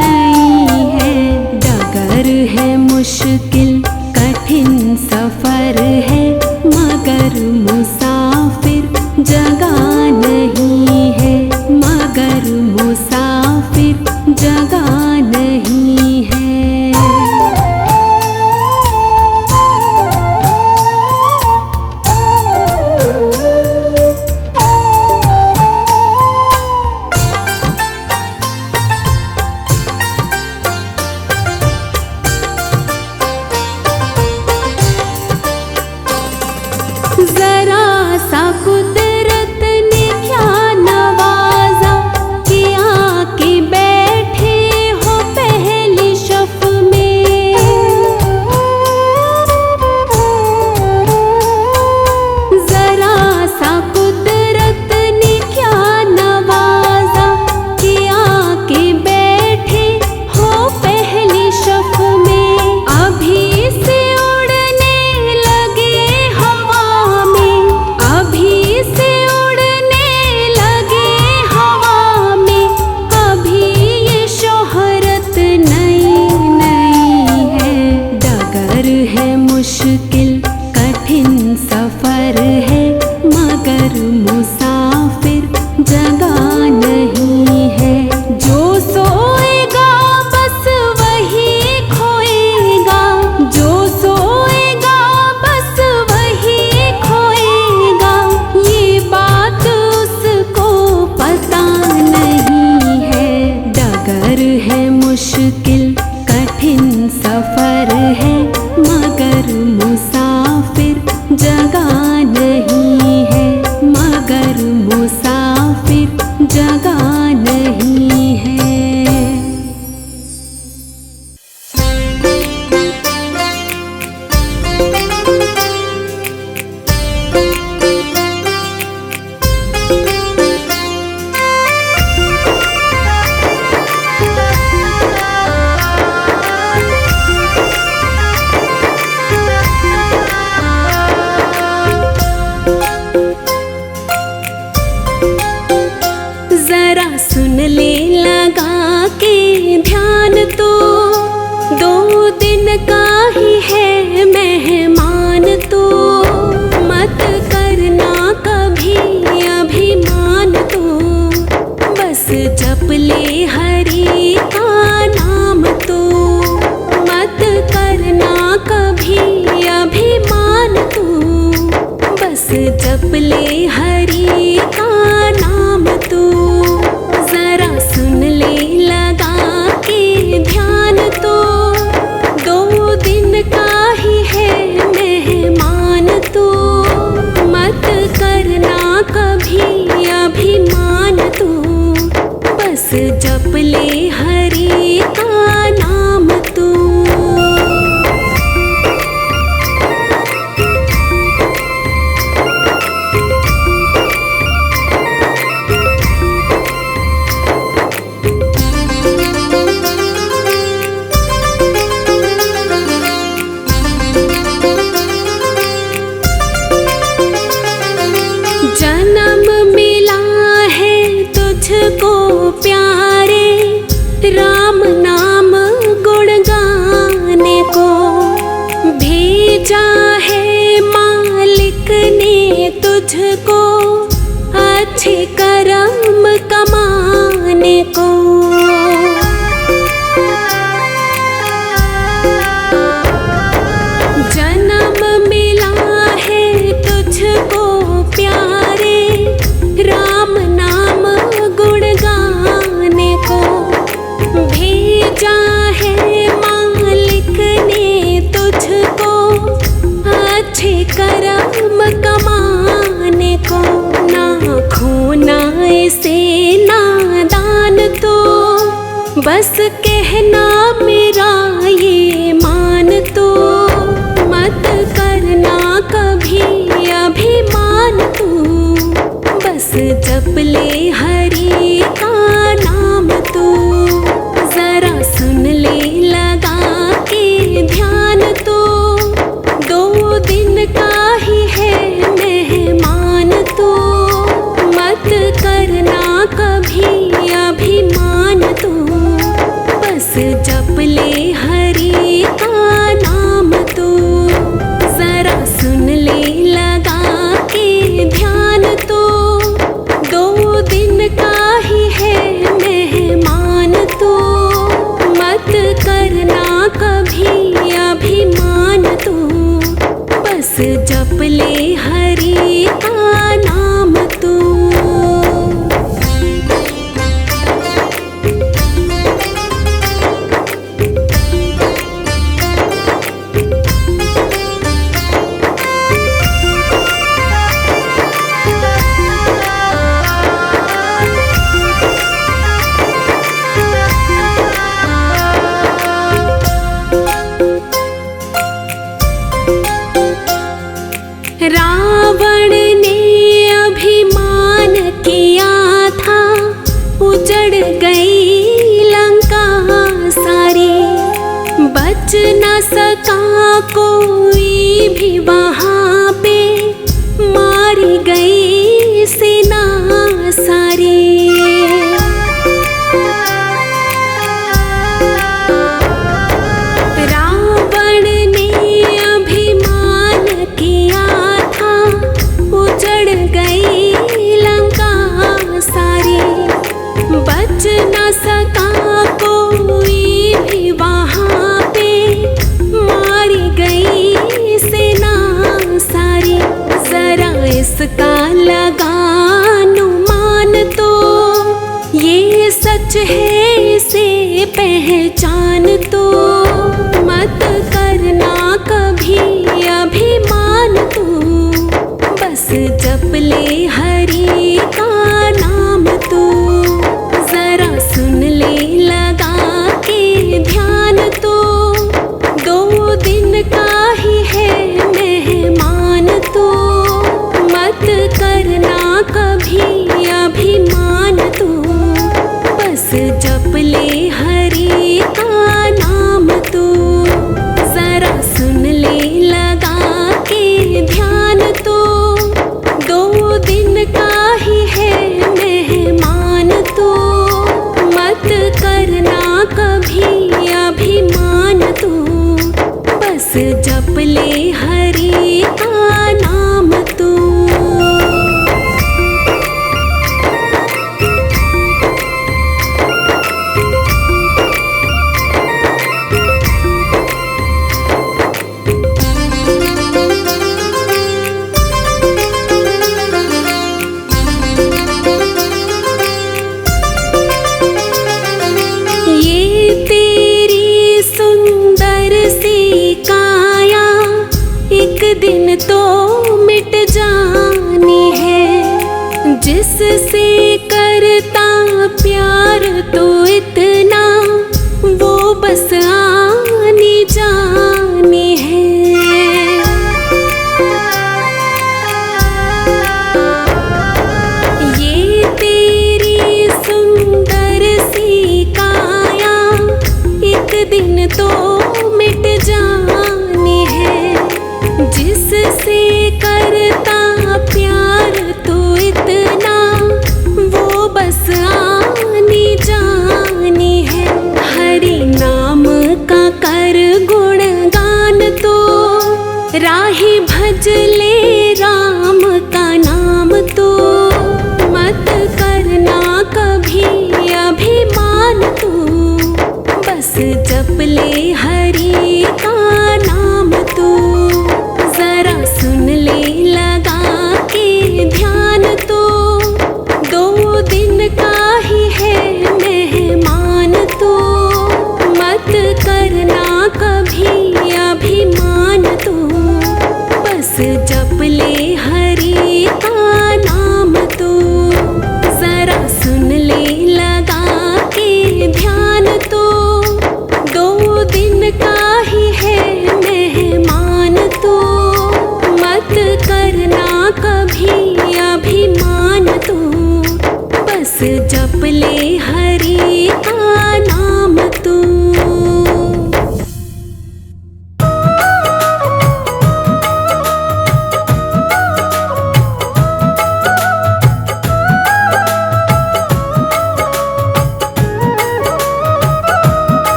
S1: नई है। डगर है मुश्किल कठिन सफर है, मगर मुसाफिर जगह नहीं है, मगर मुसाफिर जगह नहीं है। जरा सा कुदरत ने क्या नवाजा कि आके बैठे हो पहली शफ में। जरा सा कुदरत ने क्या नवाजा कि आके बैठे हो पहली शफ में। अभी से उड़ने लगे हवा में, अभी से उड़ने लगे हवा में। अभी ये शोहरत नई नई है। डगर है मुश्किल कठिन सफर है, मगर मुसाफिर जगह नहीं है। जो सोएगा बस वही खोएगा, जो सोएगा बस वही खोएगा। ये बात उसको पता नहीं है। डगर है मुश्किल कठिन सफर है, मगर मुसाफिर जगह नहीं है, मगर मुसाफिर जगह नहीं है। खोना ऐसे नादान तो बस कहना मेरा ये मान तो मत करना कभी अभिमान तू बस जप ले हरि का नाम तू जरा सुन ले लगा के ध्यान तो 2 दिन का ही है मेहमान तो मत करना कभी अभिमान तो बस जप ले हरि का नाम तो जरा सुन ले लगा के ध्यान तो 2 दिन का ही है मेहमान तो मत करना कभी अभिमान तो बस जप ले हरि का नाम तो रावण ने अभिमान किया था उजड़ गई लंका सारी बच न सका कोई भी वहाँ पे मारी गई सेना सारी बच न सका कोई भी वहाँ पे मारी गई सेना सारी जरा इसका लगा अनुमान तो ये सच है इसे पहचान तो मत करना कभी अभिमान तो बस जप ले हरि का नाम तो जरा सुन ले लगा के ध्यान तो 2 दिन का ही है मेहमान तो मत करना कभी अभिमान तो बस जप ले हरि का नाम तो जरा सुन ले लगा के ध्यान तो 2 दिन का ही है मेहमान तो मत करना कभी अभिमान तो बस जप ले हरि का नाम तो दिन तो मिट जानी है जिससे करता प्यार तो इतना वो बस आनी जानी है ये तेरी सुंदर सी काया एक दिन तो मिट जानी है जिससे करता प्यार तो इतना वो बस आनी जानी है हरि नाम का कर गुणगान तो राही भज ले राम का नाम तो मत करना कभी अभिमान तो बस जप ले हरि का नाम तो जरा सुन ले लगा के ध्यान तो 2 दिन का ही है मेहमान तो मत करना कभी अभिमान तो बस जप ले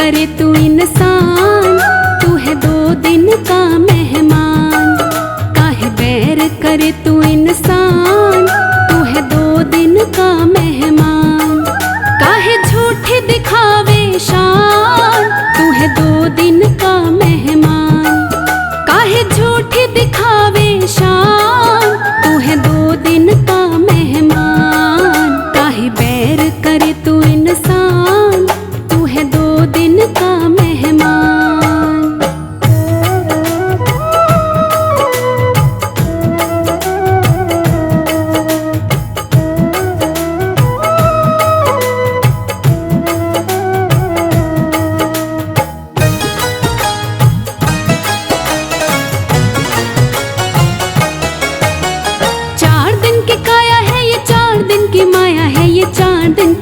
S1: करे तू इंसान, तू है 2 दिन का मेहमान। काहे बैर करे तू इंसान, तू है 2 दिन का मेहमान। काहे झूठे दिखावे शान, तू है 2 दिन का मेहमान। काहे झूठे दिखावे शान, तू है 2 दिन का मेहमान। काहे बैर करे तू इंसान, तू है 2 दिन का मेहमान।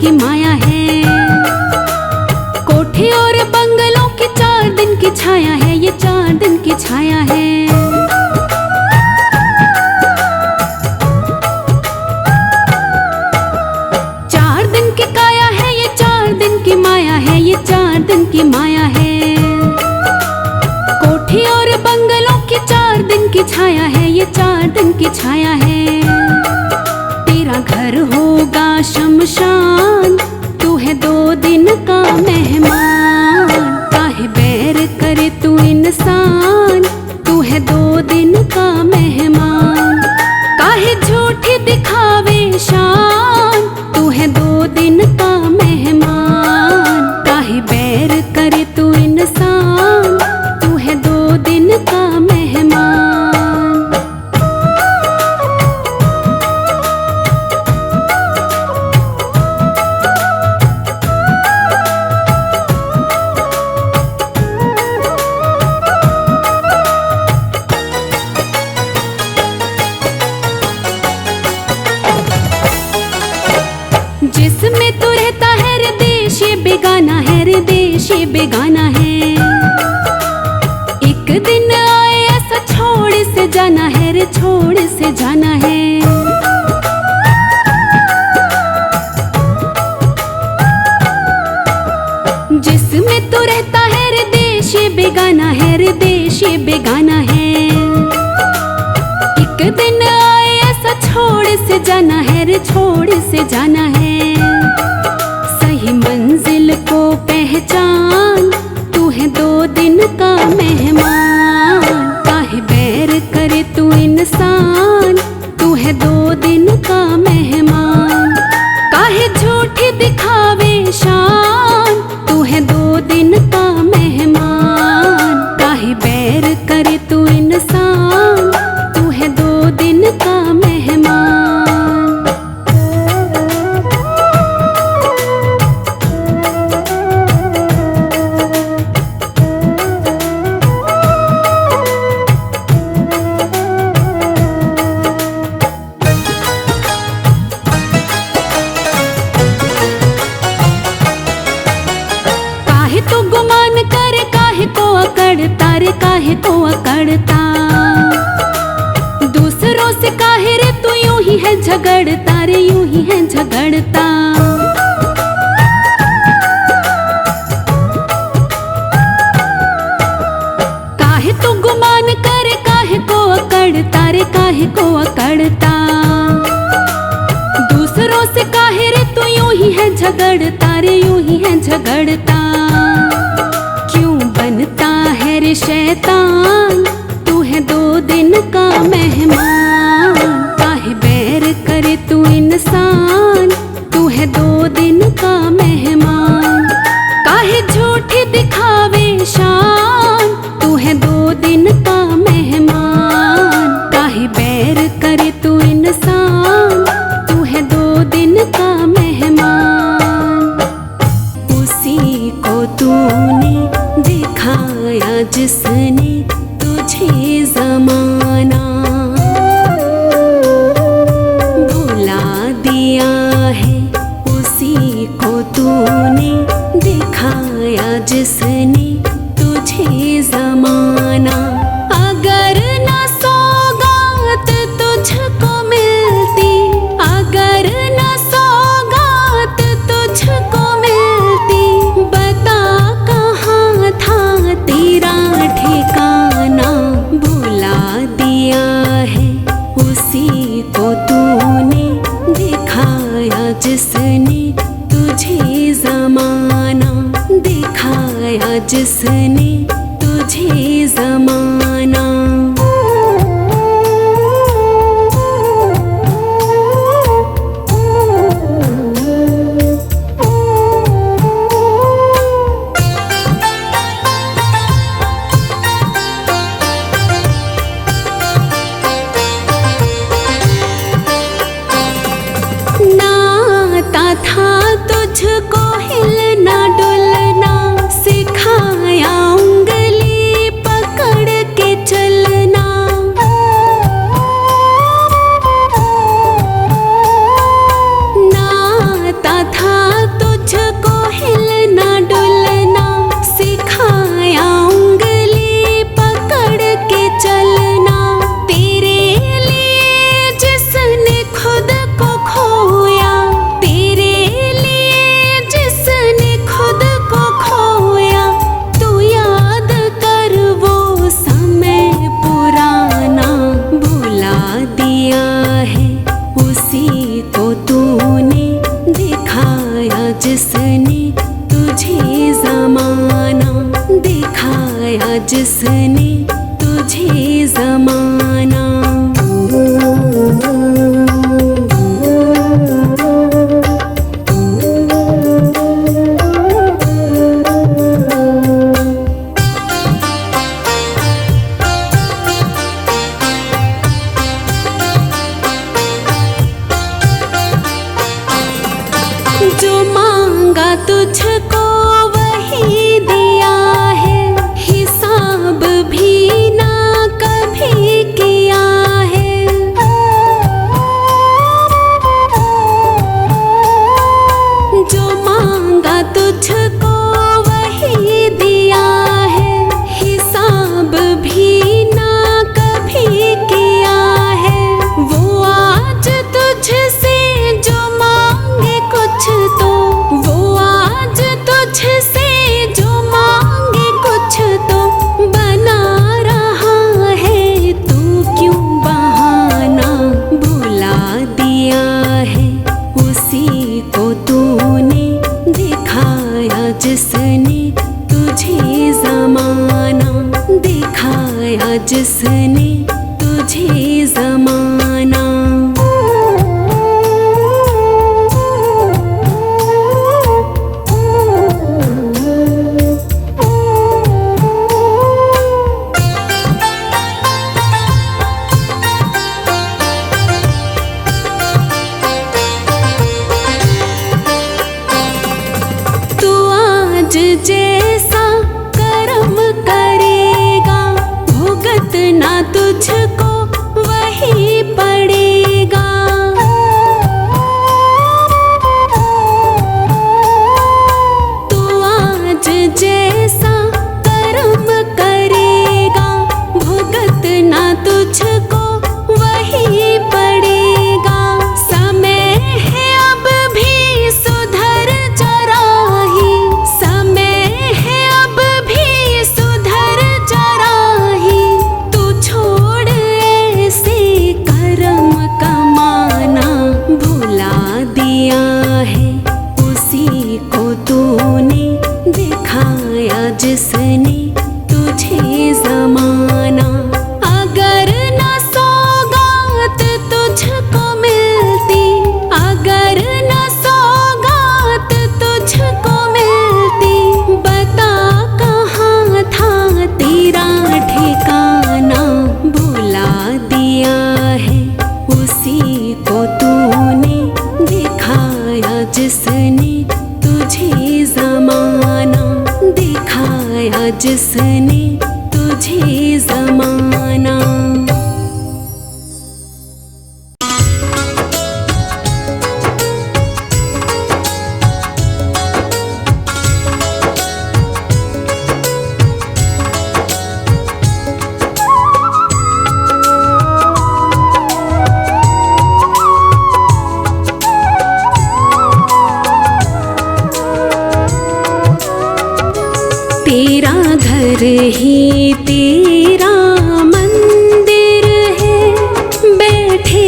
S1: की माया है, कोठे और बंगलों की 4 दिन की छाया है, ये 4 दिन की छाया है। 4 दिन की काया है, ये 4 दिन की माया है, ये 4 दिन की माया है। कोठे और बंगलों की 4 दिन की छाया है, ये 4 दिन की छाया है। तेरा घर होगा शमशान, तू है 2 दिन का मेहमान। काहे बैर करे तू इंसान, तू है 2 दिन का मेहमान। काहे झूठे दिखावे शान, तू है 2 दिन का मेहमान। काहे बैर करे तू इंसान, तू है 2 दिन का मेहमान। जिसमें तू रहता है रे देश ये बेगाना है, रे देश ये बेगाना है। एक दिन आए ऐसा छोड़ से जाना है, रे छोड़ से जाना है। जिसमें तू रहता है रे देश ये बेगाना है, रे देश ये बेगाना है। एक दिन आए ऐसा छोड़ से जाना है, रे छोड़ से जाना है। सही मंजिल को पहचान, तू है 2 दिन का मेहमान। काहे बैर करे तू इंसान, तू है 2 दिन का मेहमान। काहे झूठे दिखावे शान, तू है 2 दिन का मेहमान। काहे बैर करे तू इंसान, तू है 2 दिन का मेहमान। काहे तो गुमान करे, काहे को अकड़ता रे, काहे को अकड़ता। दूसरों से काहे रे तू यूं ही है झगड़ता रे, यूं ही है झगड़ता। काहे तो गुमान करे, काहे को अकड़ता रे, काहे को अकड़ता। दूसरों से काहे रे तू यूं ही है झगड़ता रे, यूं ही है झगड़ता। क्यों बनता है रे शैतान, तू है 2 दिन का मेहमान। काहे बैर करे तू इंसान, तू है 2 दिन का मेहमान। काहे झूठे दिखावे शान, तू है 2 दिन का मेहमान। काहे बैर करे तू इंसान, तू है 2 दिन का मेहमान। उसी को तूने दिखाया जिसने तुझे ज़माना भुला दिया है। उसी को तूने दिखाया जिसने तुझे ज़माना। अगर न सौगात तुझको मिलती, अगर न सौगात तुझको मिलती, बता कहाँ जिसने तुझे ज़माना, दिखाया जिसने तुझे ज़माना। नाता था तुझको हिलना डुलना, सिखाया उंगली पकड़ के चलना। नाता था तुझको हिलना डुलना, सिखाया उंगली पकड़ के चलना। तेरे लिए जिसने खुद को खोया, तेरे लिए जिसने खुद को खोया, तू याद कर वो समय पुराना। भुला दिया है उसी को तूने, दिखाया जिसने तुझे ज़माना, दिखाया जिसने तुझे ज़माना। जो मांगा तुझको वही दिया है, हिसाब भी ना कभी किया है। जो मांगा तुझको वही दिया है, हिसाब भी ना कभी किया है। वो आज तुझसे जो मांगे कुछ तो, वो आज तुझसे जो मांगे कुछ तो, बना रहा है तू क्यों बहाना। भुला दिया है उसी को तूने, दिखाया जिसने तुझे ज़माना, दिखाया जिसने तुझे ज़माना। तू आज जैसा कर्म करेगा, भुगतना तुझको वही पड़ेगा। तू आज जैसा कर्म करेगा, भुगतना तुझको वही पड़ेगा। समय है अब भी सुधर जरा ही, समय है अब भी सुधर जरा ही। तू छोड़ ऐसे कर्म कमाना, भुला दिया है उसी को तूने, दिखाया जिसने तुझे ज़माना। अगर न सौगात तुझको मिलती, अगर न सौगात तुझको मिलती, बता कहाँ था तेरा ठिकाना। भुला दिया है उसी को तूने, दिखाया जिसने तुझे ज़माना, दिखाया जिसने तुझे ज़माना। तेरा घर ही तेरा मंदिर है, बैठे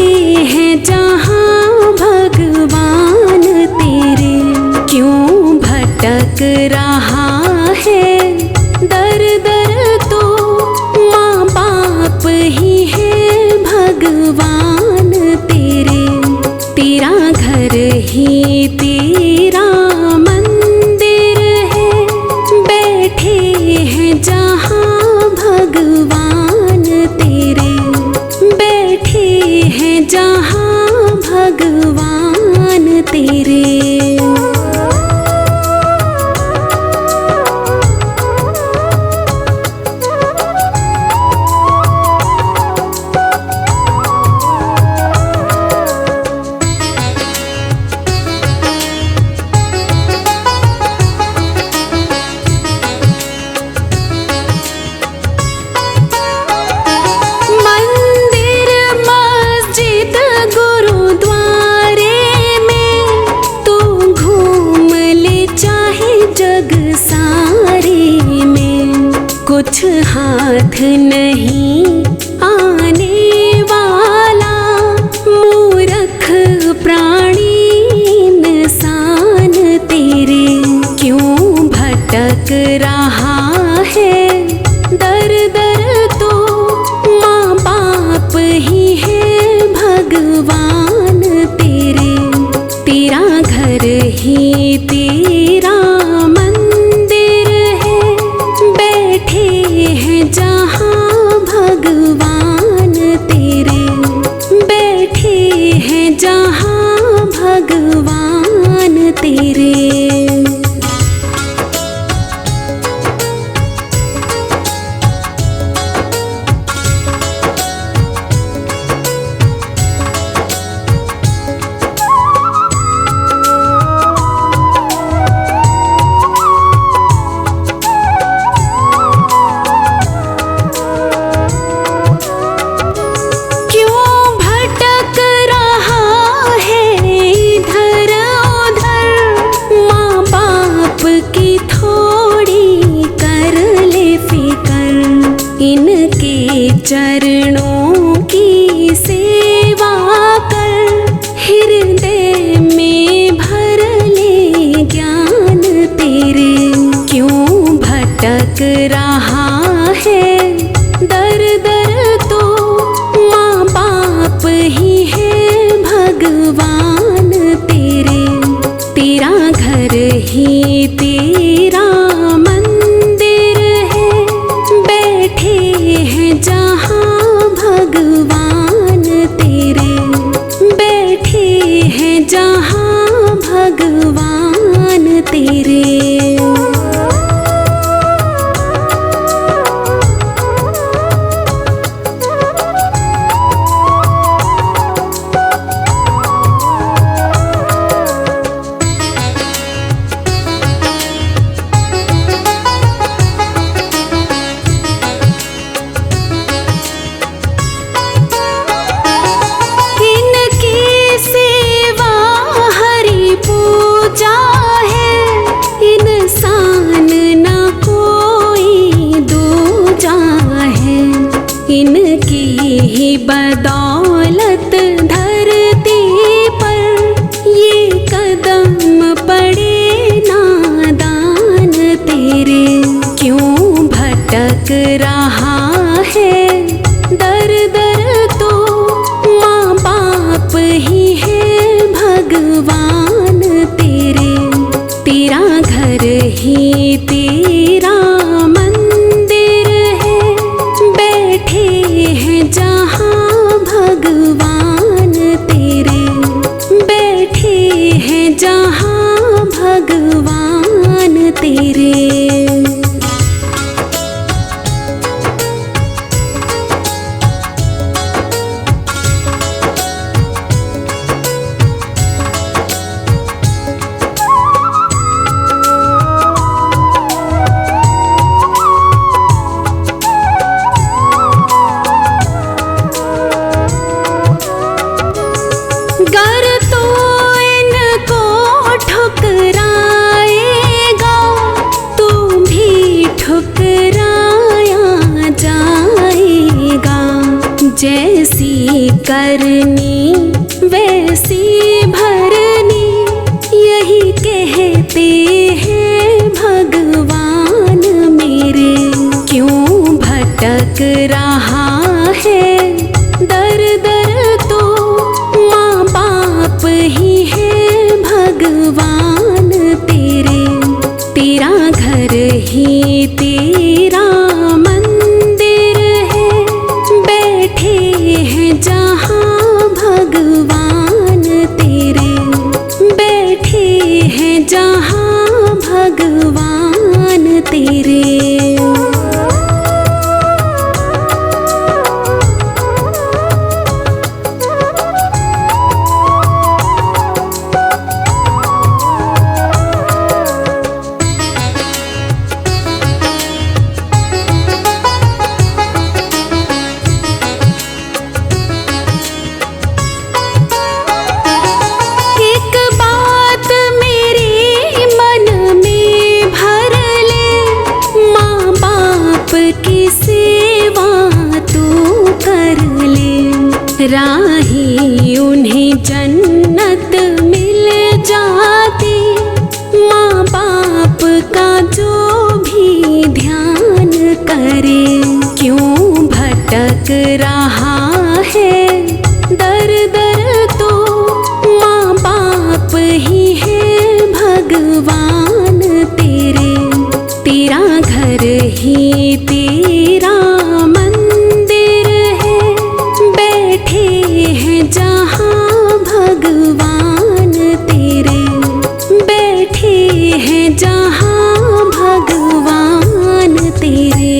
S1: हैं जहाँ भगवान घर ही तेरा मंदिर है, बैठे हैं जहाँ भगवान तेरे, बैठे हैं जहाँ भगवान तेरे। कुछ हाथ नहीं आने वाला, मूर्ख प्राणी इंसान तेरे, क्यों भटक रहा है दर दर तो, माँ बाप ही है भगवान तेरे, तेरा घर ही तेरा मंदिर है, बैठे हैं जहाँ भगवान तेरे, बैठे हैं जहाँ भगवान तेरे। इनके चरणों की सेवा कर, हृदय में भर ले ज्ञान तेरे, क्यों भटक रहा है दर दर तो, माँ बाप ही है भगवान तेरे, तेरा घर ही तेरा मंदिर है, बैठे हैं जहाँ भगवान तेरे, बैठे हैं जहाँ भगवान तेरे। इनकी ही बदौलत धरती पर ये कदम पड़े नादान तेरे, क्यों भटक रहा है दर दर तो, माँ बाप ही है भगवान तेरे, तेरा घर ही तेरा मंदिर है, बैठे हैं जहाँ भगवान तेरे, बैठे हैं जहाँ भगवान तेरे। गर तो इनको ठुकराएगा, तू भी ठुकराया जाएगा, जैसी करनी वैसी भरनी, यही कहते हैं भगवान मेरे, क्यों भटक रहा है दर दर तो, माँ बाप ही है भगवान तेरे, तेरा घर ही तेरा मंदिर है। बैठे हैं जहाँ भगवान तेरे, बैठे हैं जहाँ भगवान तेरे। राही उन्हें जन्नत मिल जाती, माँ बाप का जो भी ध्यान करे। क्यों भटक रहा है दर दर, तो माँ बाप ही है भगवान तेरे, तेरा घर ही तेरा मंदिर है। बैठे हैं जहाँ भगवान तेरे, बैठे हैं जहाँ भगवान तेरे।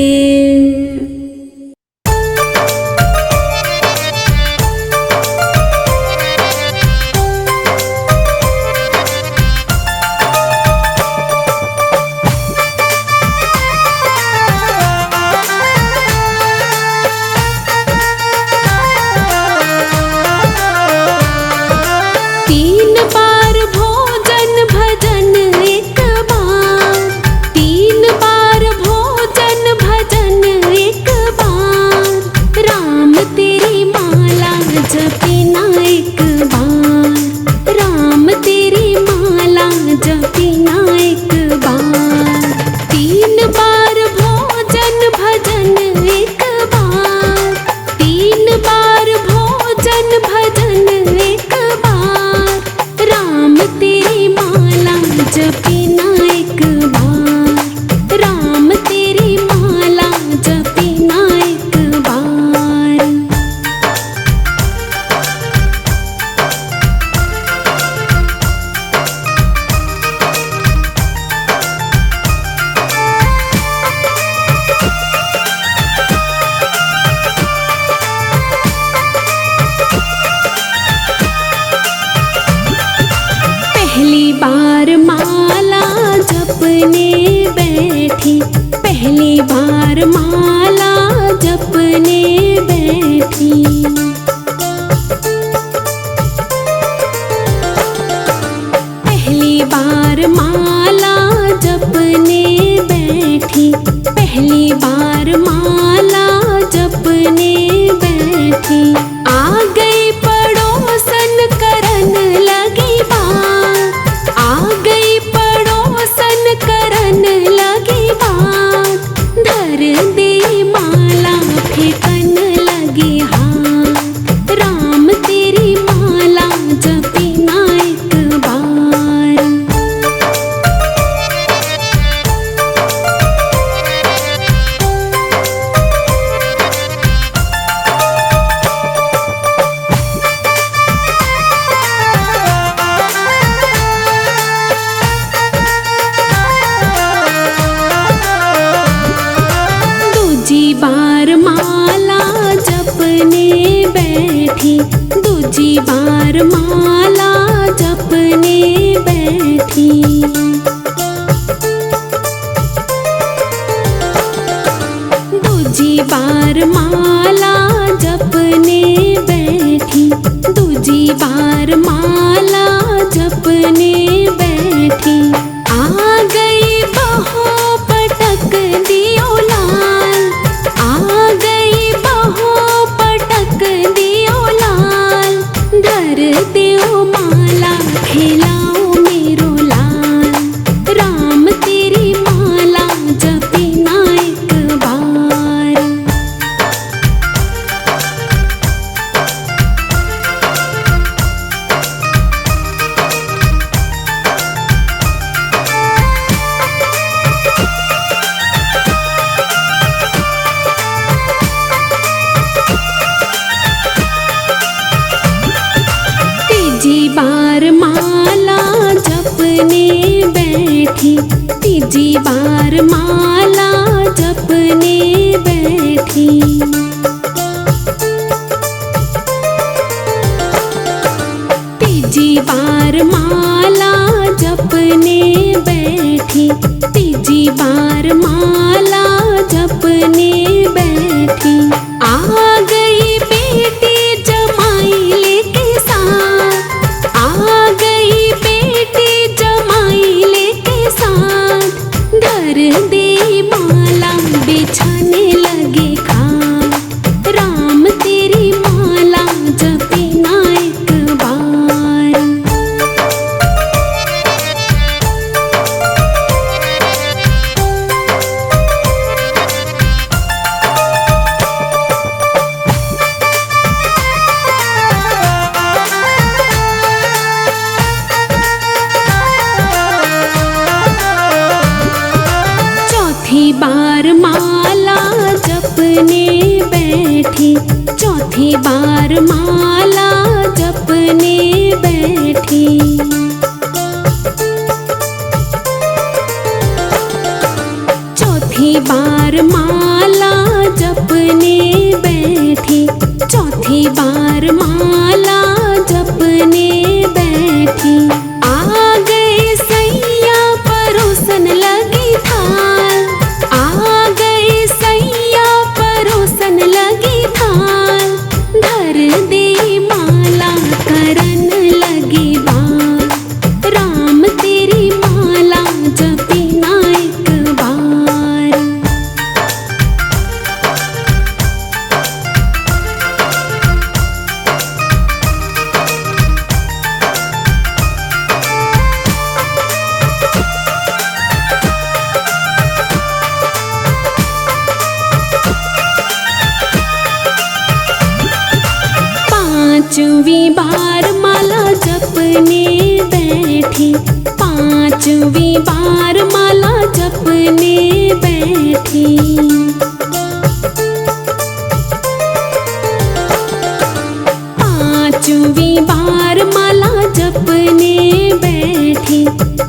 S1: पहली बार माला जपने बैठी, पहली बार माला जपने बैठी, पहली बार माला जपने बैठी। आ गई पड़ोसन करन लगी बात, आ गई पड़ोसन करन लगी बात। धर दे माला फेंकन लगी हाथ, राम तेरी माला जपी ना एक बार। दूजी बार माला जपने बैठी, दूजी बार माला जपने बैठी। दूजी बार माला जपने बैठी, दूजी बार माला जपने बैठी। आ गई बहू पटक दियो लाल, आ गई बहू पटक दियो लाल। धर दियो तीजी बार माला जपने बैठी। तीजी बार माला जपने बैठी। तीजी बार माला जपने बैठी। आ गई बेटी जमाई लेके साथ। आ गई बेटी जमाई लेके साथ। धर दे माला बिछाने लगे खाट। राम तेरी माला जपे ना एक बार। चौथी बार माला जपने बैठी। चौथी बार माला जपने बैठी। चौथी बार माला जपने बैठी। चौथी बार माला जपने बैठी। आ गए सैया परोसन लगी थाल। आ गए सैया परोसन लगी थाल। धर दे माला करन लगी बार। राम तेरी माला जपे ना एक बार। पांचवी बार माला जपने बैठी। पांचवी बार माला जपने बैठी। पांचवी बार माला जपने बैठी।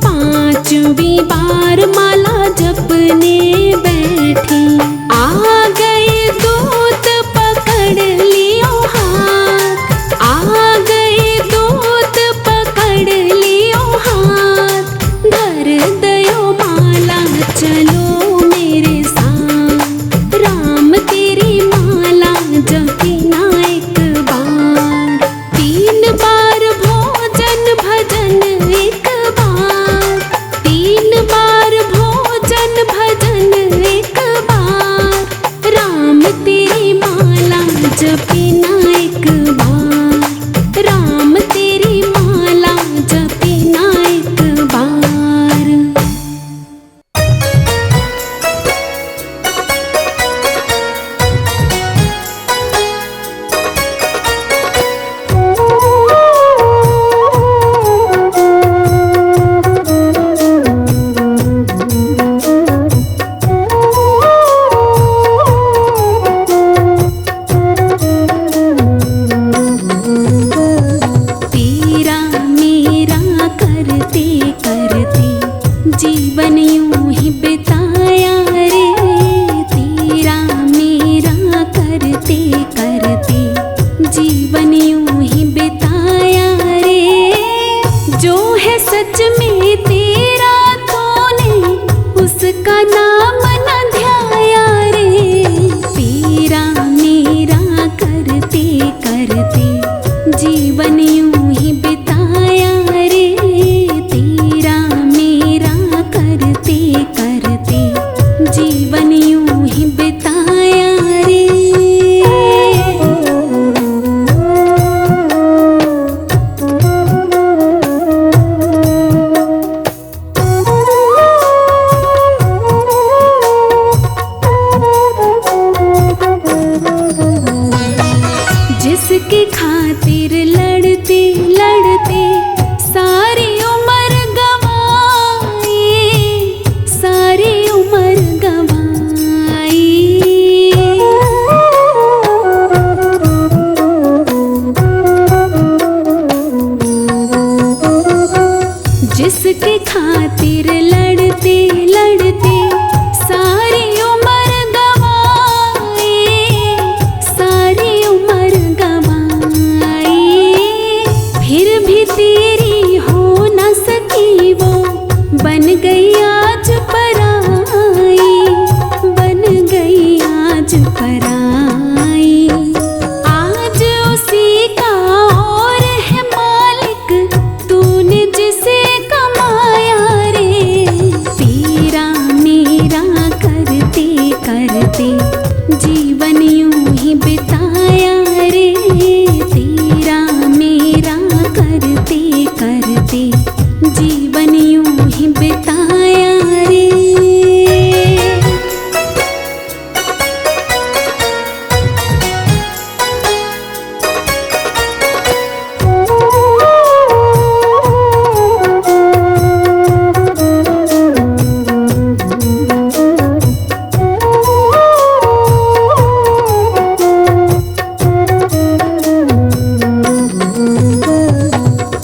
S1: पांचवी बार माला जपने बैठी। आ गए दूत पकड़ लियो हाथ। आ गए दूत पकड़ लियो हाथ। धर दयो माला चलो मेरे साथ। राम तेरी माला जपे ना एक बार। तीन बार भोजन भजन एक बार। तीन बार भोजन भजन एक बार। राम तेरी माला जपे ना एक बार। राम तेरी माला जपे ना एक बार। तेरा मेरा करते करते जीवन यूं ही बिताया रे। तेरा मेरा करते करते जीवन यूं ही बिताया रे। जो है सच में तेरा तूने उसका नाम न ध्याया रे। तेरा मेरा करते करते जीवन यूं ही बिताया रे। तेरा मेरा करते करते जीवन यूं ही बिताया रे। जिसके खातिर लड़ते लड़ते सारी उम्र गवाई, सारी उम्र गवाई, फिर भी तेरी हो न सकी वो, बन गई आज पराई, बन गई आज पराई। आज उसी का और है मालिक, तूने जिसे कमाया रे, तेरा मेरा करते करते जीवन यूं ही बिताया रे, तेरा मेरा करते करते जीवन यूं ही बिताया रे।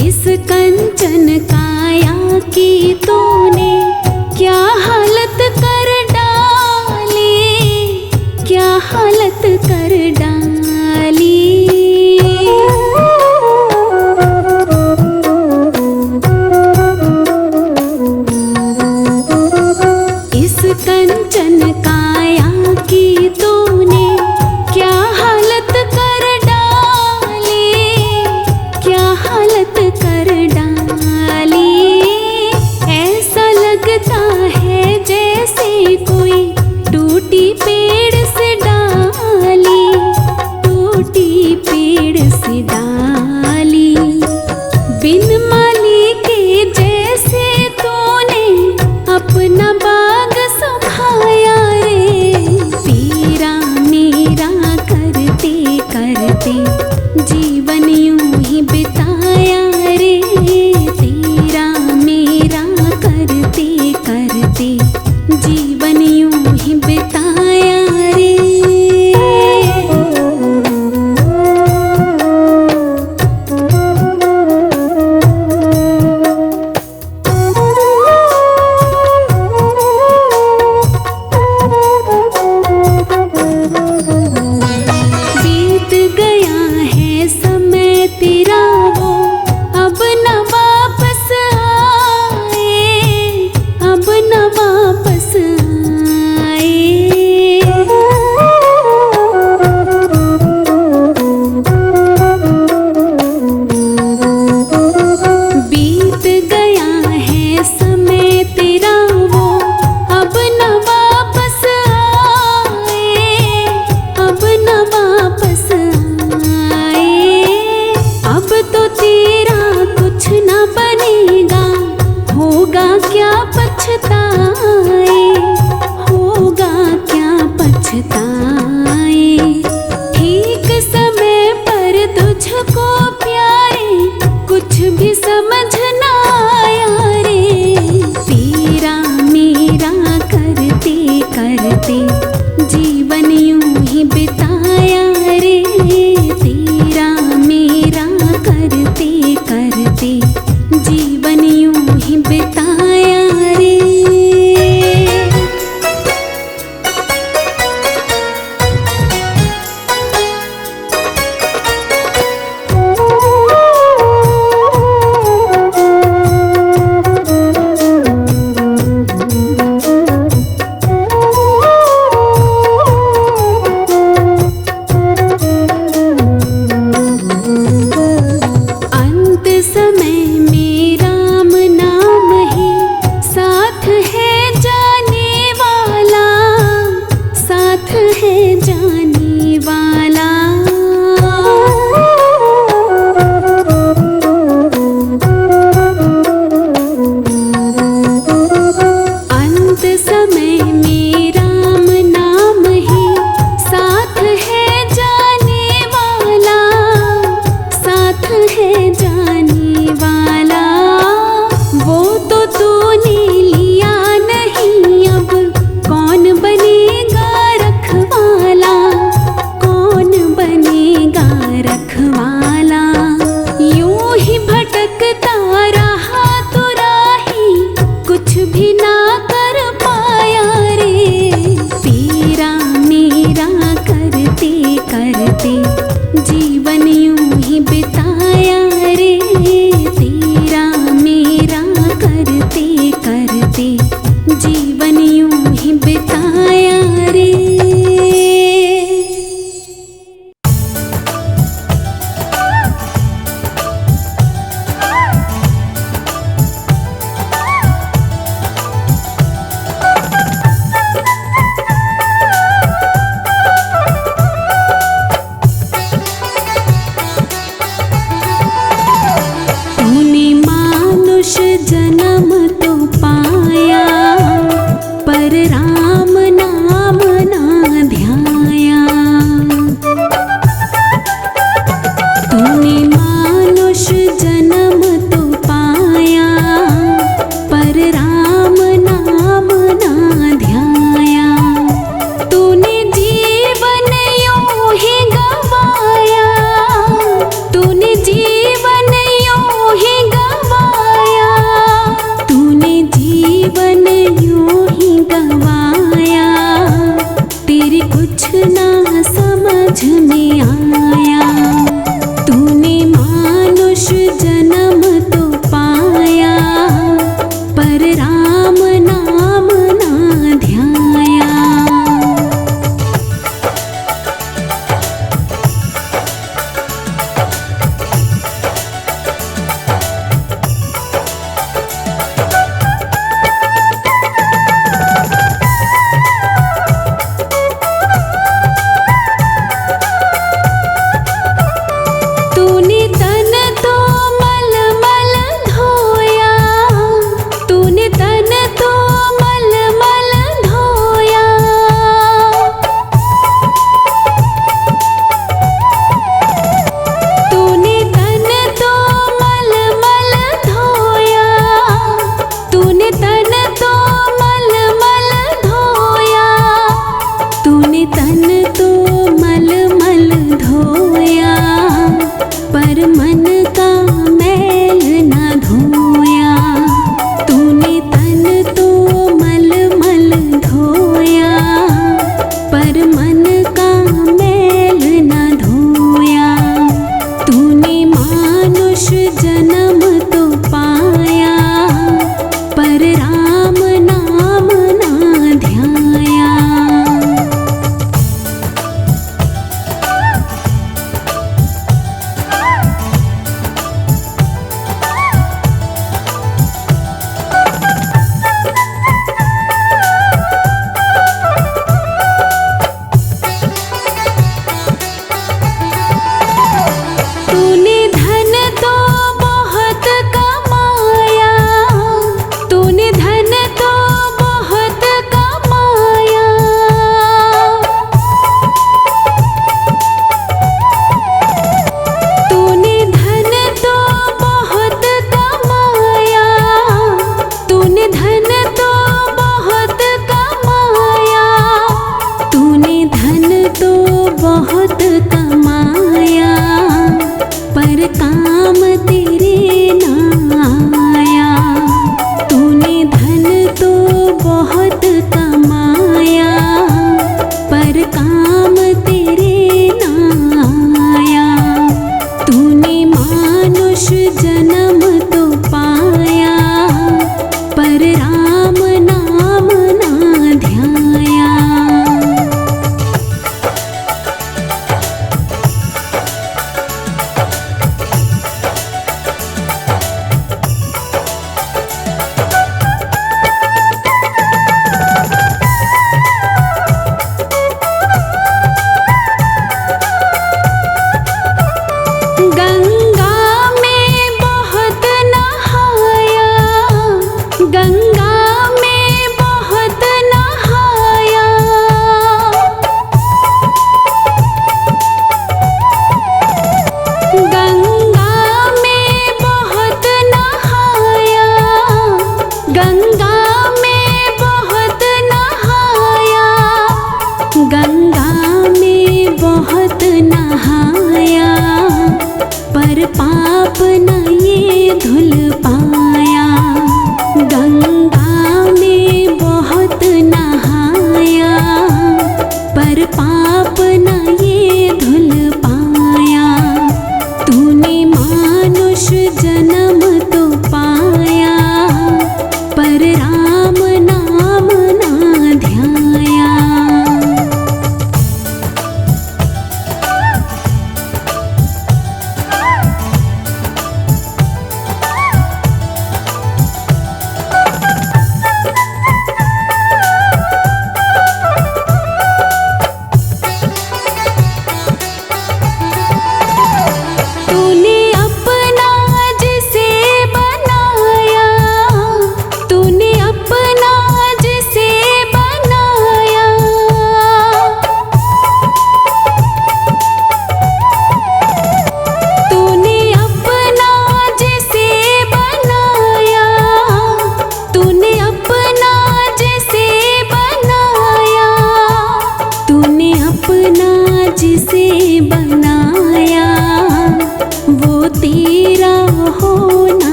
S1: इस कंचन काया की तूने क्या हालत कर डाली, क्या हालत कर डाली। इस कंचन काया की तूने क्या हालत कर डाली, क्या हालत कर डाली। ऐसा लगता है जैसे कोई टूटी पेड़ से डाली, टूटी पेड़ से डाली। बिन माली के जैसे तूने अपना बाग सुखाया रे, तेरा मेरा करते करते जीवन यूं ही बिताया रे, तेरा मेरा करते करते जीवन यूं ही बिताया रे। बीत गया है समय तेरा वो, अब न वापस आए, अब न वापस आए। बीत गया है समय तेरा वो, अब न वापस आए, अब न वापस आए। अब तो तेरा कुछ न बनेगा, होगा क्या पछताए, होगा क्या पछताए। ठीक समय पर तुझको प्यारे कुछ भी समझ न आया रे, तेरा मेरा करते करते जीवन यूं ही बिताया रे, तेरा मेरा करते करते जीवन यूं ही बिताया रे। जन्म तो पाया, पर राम नाम ना ध्याया। तूने मानुष जन्म तो पाया, पर राम नाम ना ध्याया। तूने जीवन यूं ही गवाया, तूने जीवन यूं ही गवाया, तूने जीवन यूं ही गवाया। तेरे कुछ ना समझ में आया। तूने मानुष जन्म तो पाया, पर राम नाम ना ध्याया। तूने तन तो मलमल धोया, तूने तन तो मलमल धोया। तूने तन तो मलमल धोया, तूने तन तो मलमल धोया। तूने तन तो मलमल धोया, पर मन का मैल ना धोया। तूने तन तो मलमल धोया, पर मन का मैल ना धोया। तूने मानुष जन्म तो पाया, पर राम नाम ना ध्याया। तूने धन तो बहुत कमाया, तूने धन तो बहुत कमाया। तूने धन तो बहुत कमाया, तूने धन तो बहुत कमाया। तूने धन तो बहुत कमाया, पर काम तेरे ना आया। तूने धन तो बहुत कमाया, पर काम तेरे ना आया। तूने मानुष जन्म तो पाया, पर राम नाम ना ध्याया। गंगा में बहुत नहाया, गंगा में बहुत नहाया। गंगा में बहुत नहाया, गंगा में बहुत नहाया। गंगा में बहुत नहाया, पर पाप न ये धुल पाया। गंगा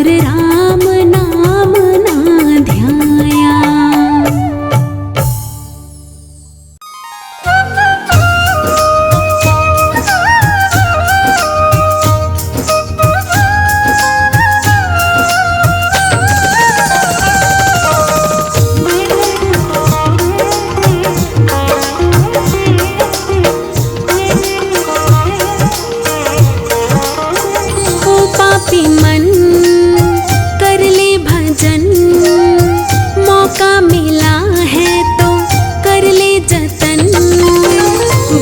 S1: पर राम नाम ना ध्याया। मन कर ले भजन, मौका मिला है तो कर ले जतन।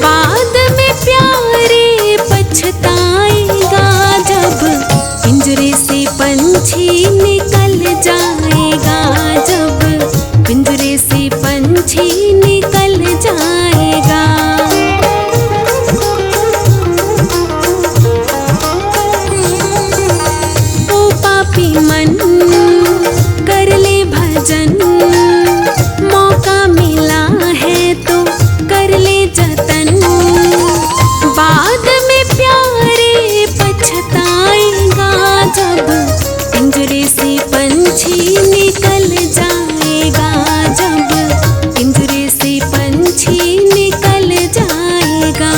S1: बाद में प्यारे पछताएगा जब पिंजरे से पंछी निकल जाएगा, जब पिंजरे से पंछी निकल जाएगा। मन कर ले भजन, मौका मिला है तो कर ले जतन। बाद में प्यारे पछताएगा जब पिंजरे से पंछी निकल जाएगा, जब पिंजरे से पंछी निकल जाएगा।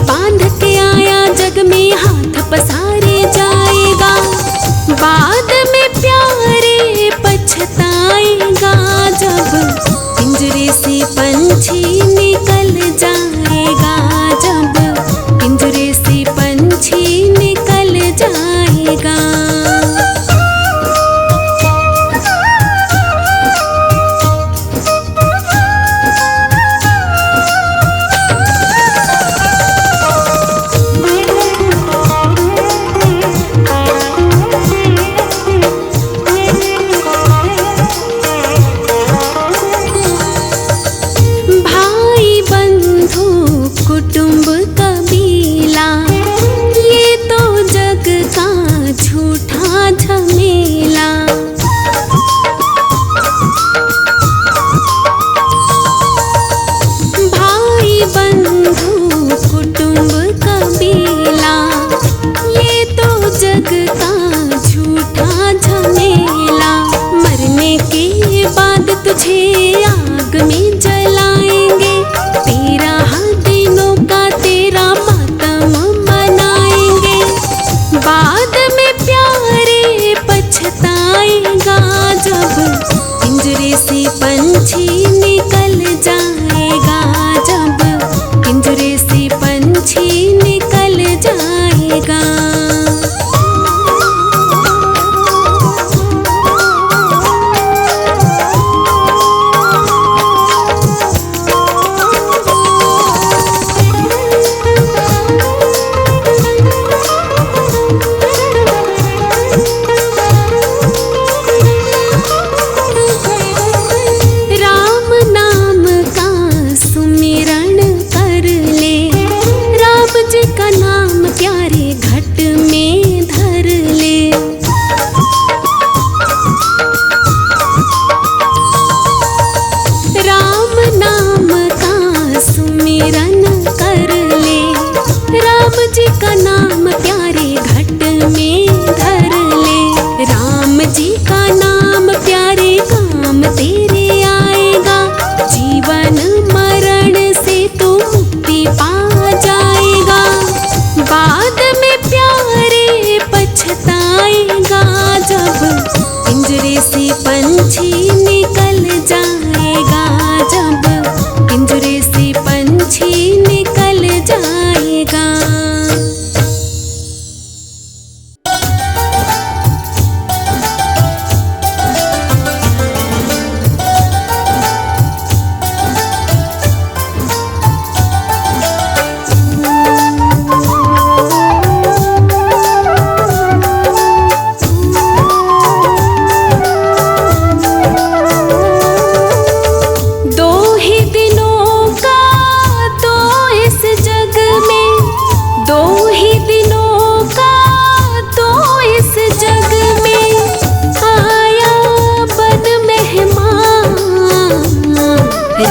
S1: बांध के आया जग में हाथ पसारे जाएगा। बाद में प्यारे पछताएगा जब पिंजरे से पंछी निकल जाएगा, जब पिंजरे से पंछी निकल जाएगा।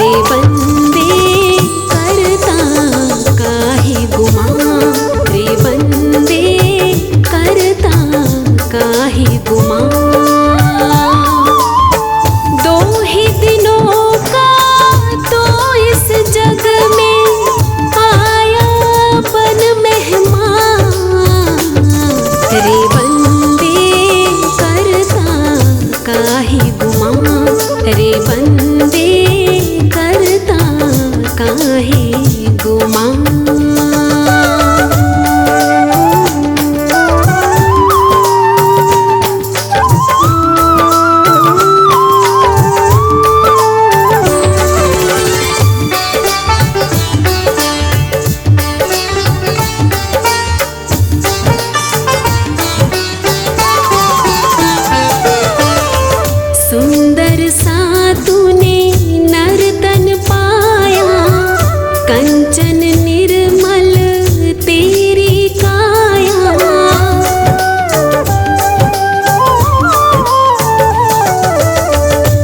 S1: रे बंदे करता काहे गुमा, रे बंदे करता काहे गुमा। दो ही दिनों का तो इस जग में आया बन मेहमान, रे बंदे करता काहे गुमा, रे बंदे करता काहे गुमा। सुंदर सा तूने नर्तन पाया, कंचन निर्मल तेरी काया।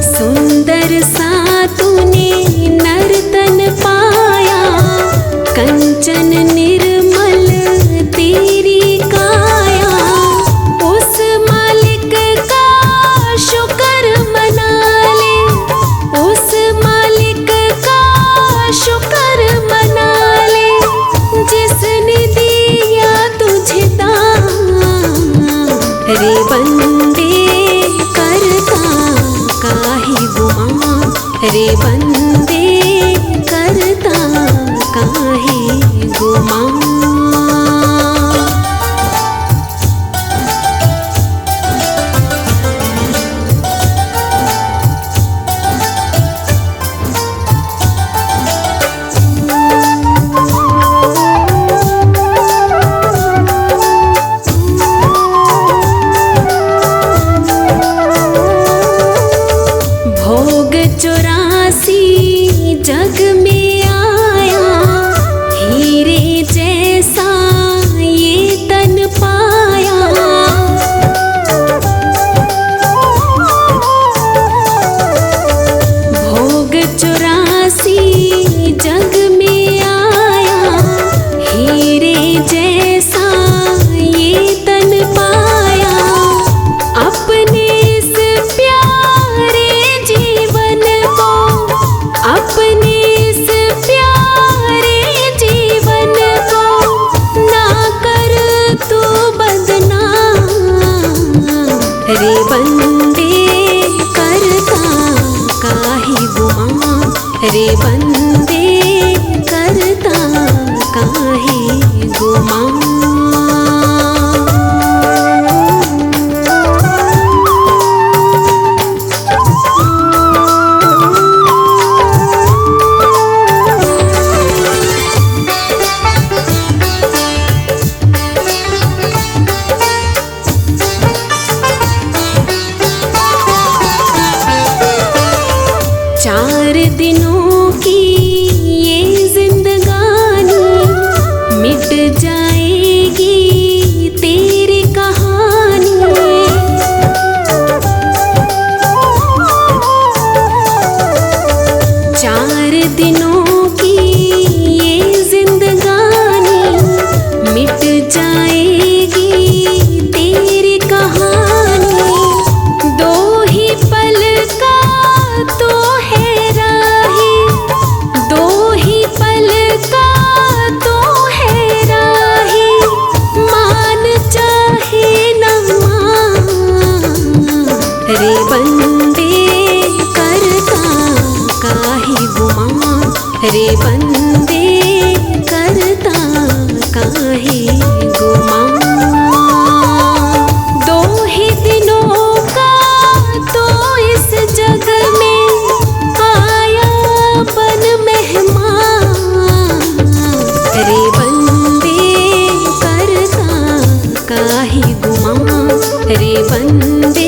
S1: सुंदर सा तूने नर्तन पाया, कंचन निर्मल तेरी काया। उस मालिक का शुक्र मना ले, उस मालिक का शुक्र मना ले, जिसने दिया तुझे दान, रे बंदे करता काहे गुमा, रे बंदे करता काहे गुमा। भोग 84 जग में आया, हीरे जैसा ये तन पाया। भोग 84 जग में आया, हीरे जैसा ये तन पाया। अपने इस प्यारे जीवन को, अपने इस प्यारे जीवन को ना कर तू बदनाम, रे बंदे करता काहे गुमा, रे बंदे करता काहे गुमा। चार दिनों की ये जिंदगानी, मिट जाएगी तेरी कहानी। चार दिनों की ये जिंदगानी, मिट जाएगी तेरी कहानी। दो ही पल का तो है राही, दो ही पल का तो है राही, मान चाहे न मान, रे बंदे करता काहे गुमा, रे बंदे करता काहे गुमा। दो ही दिनों का तो इस जग में आया बन मेहमान, रे बंदे करता काहे गुमा, रे बंदे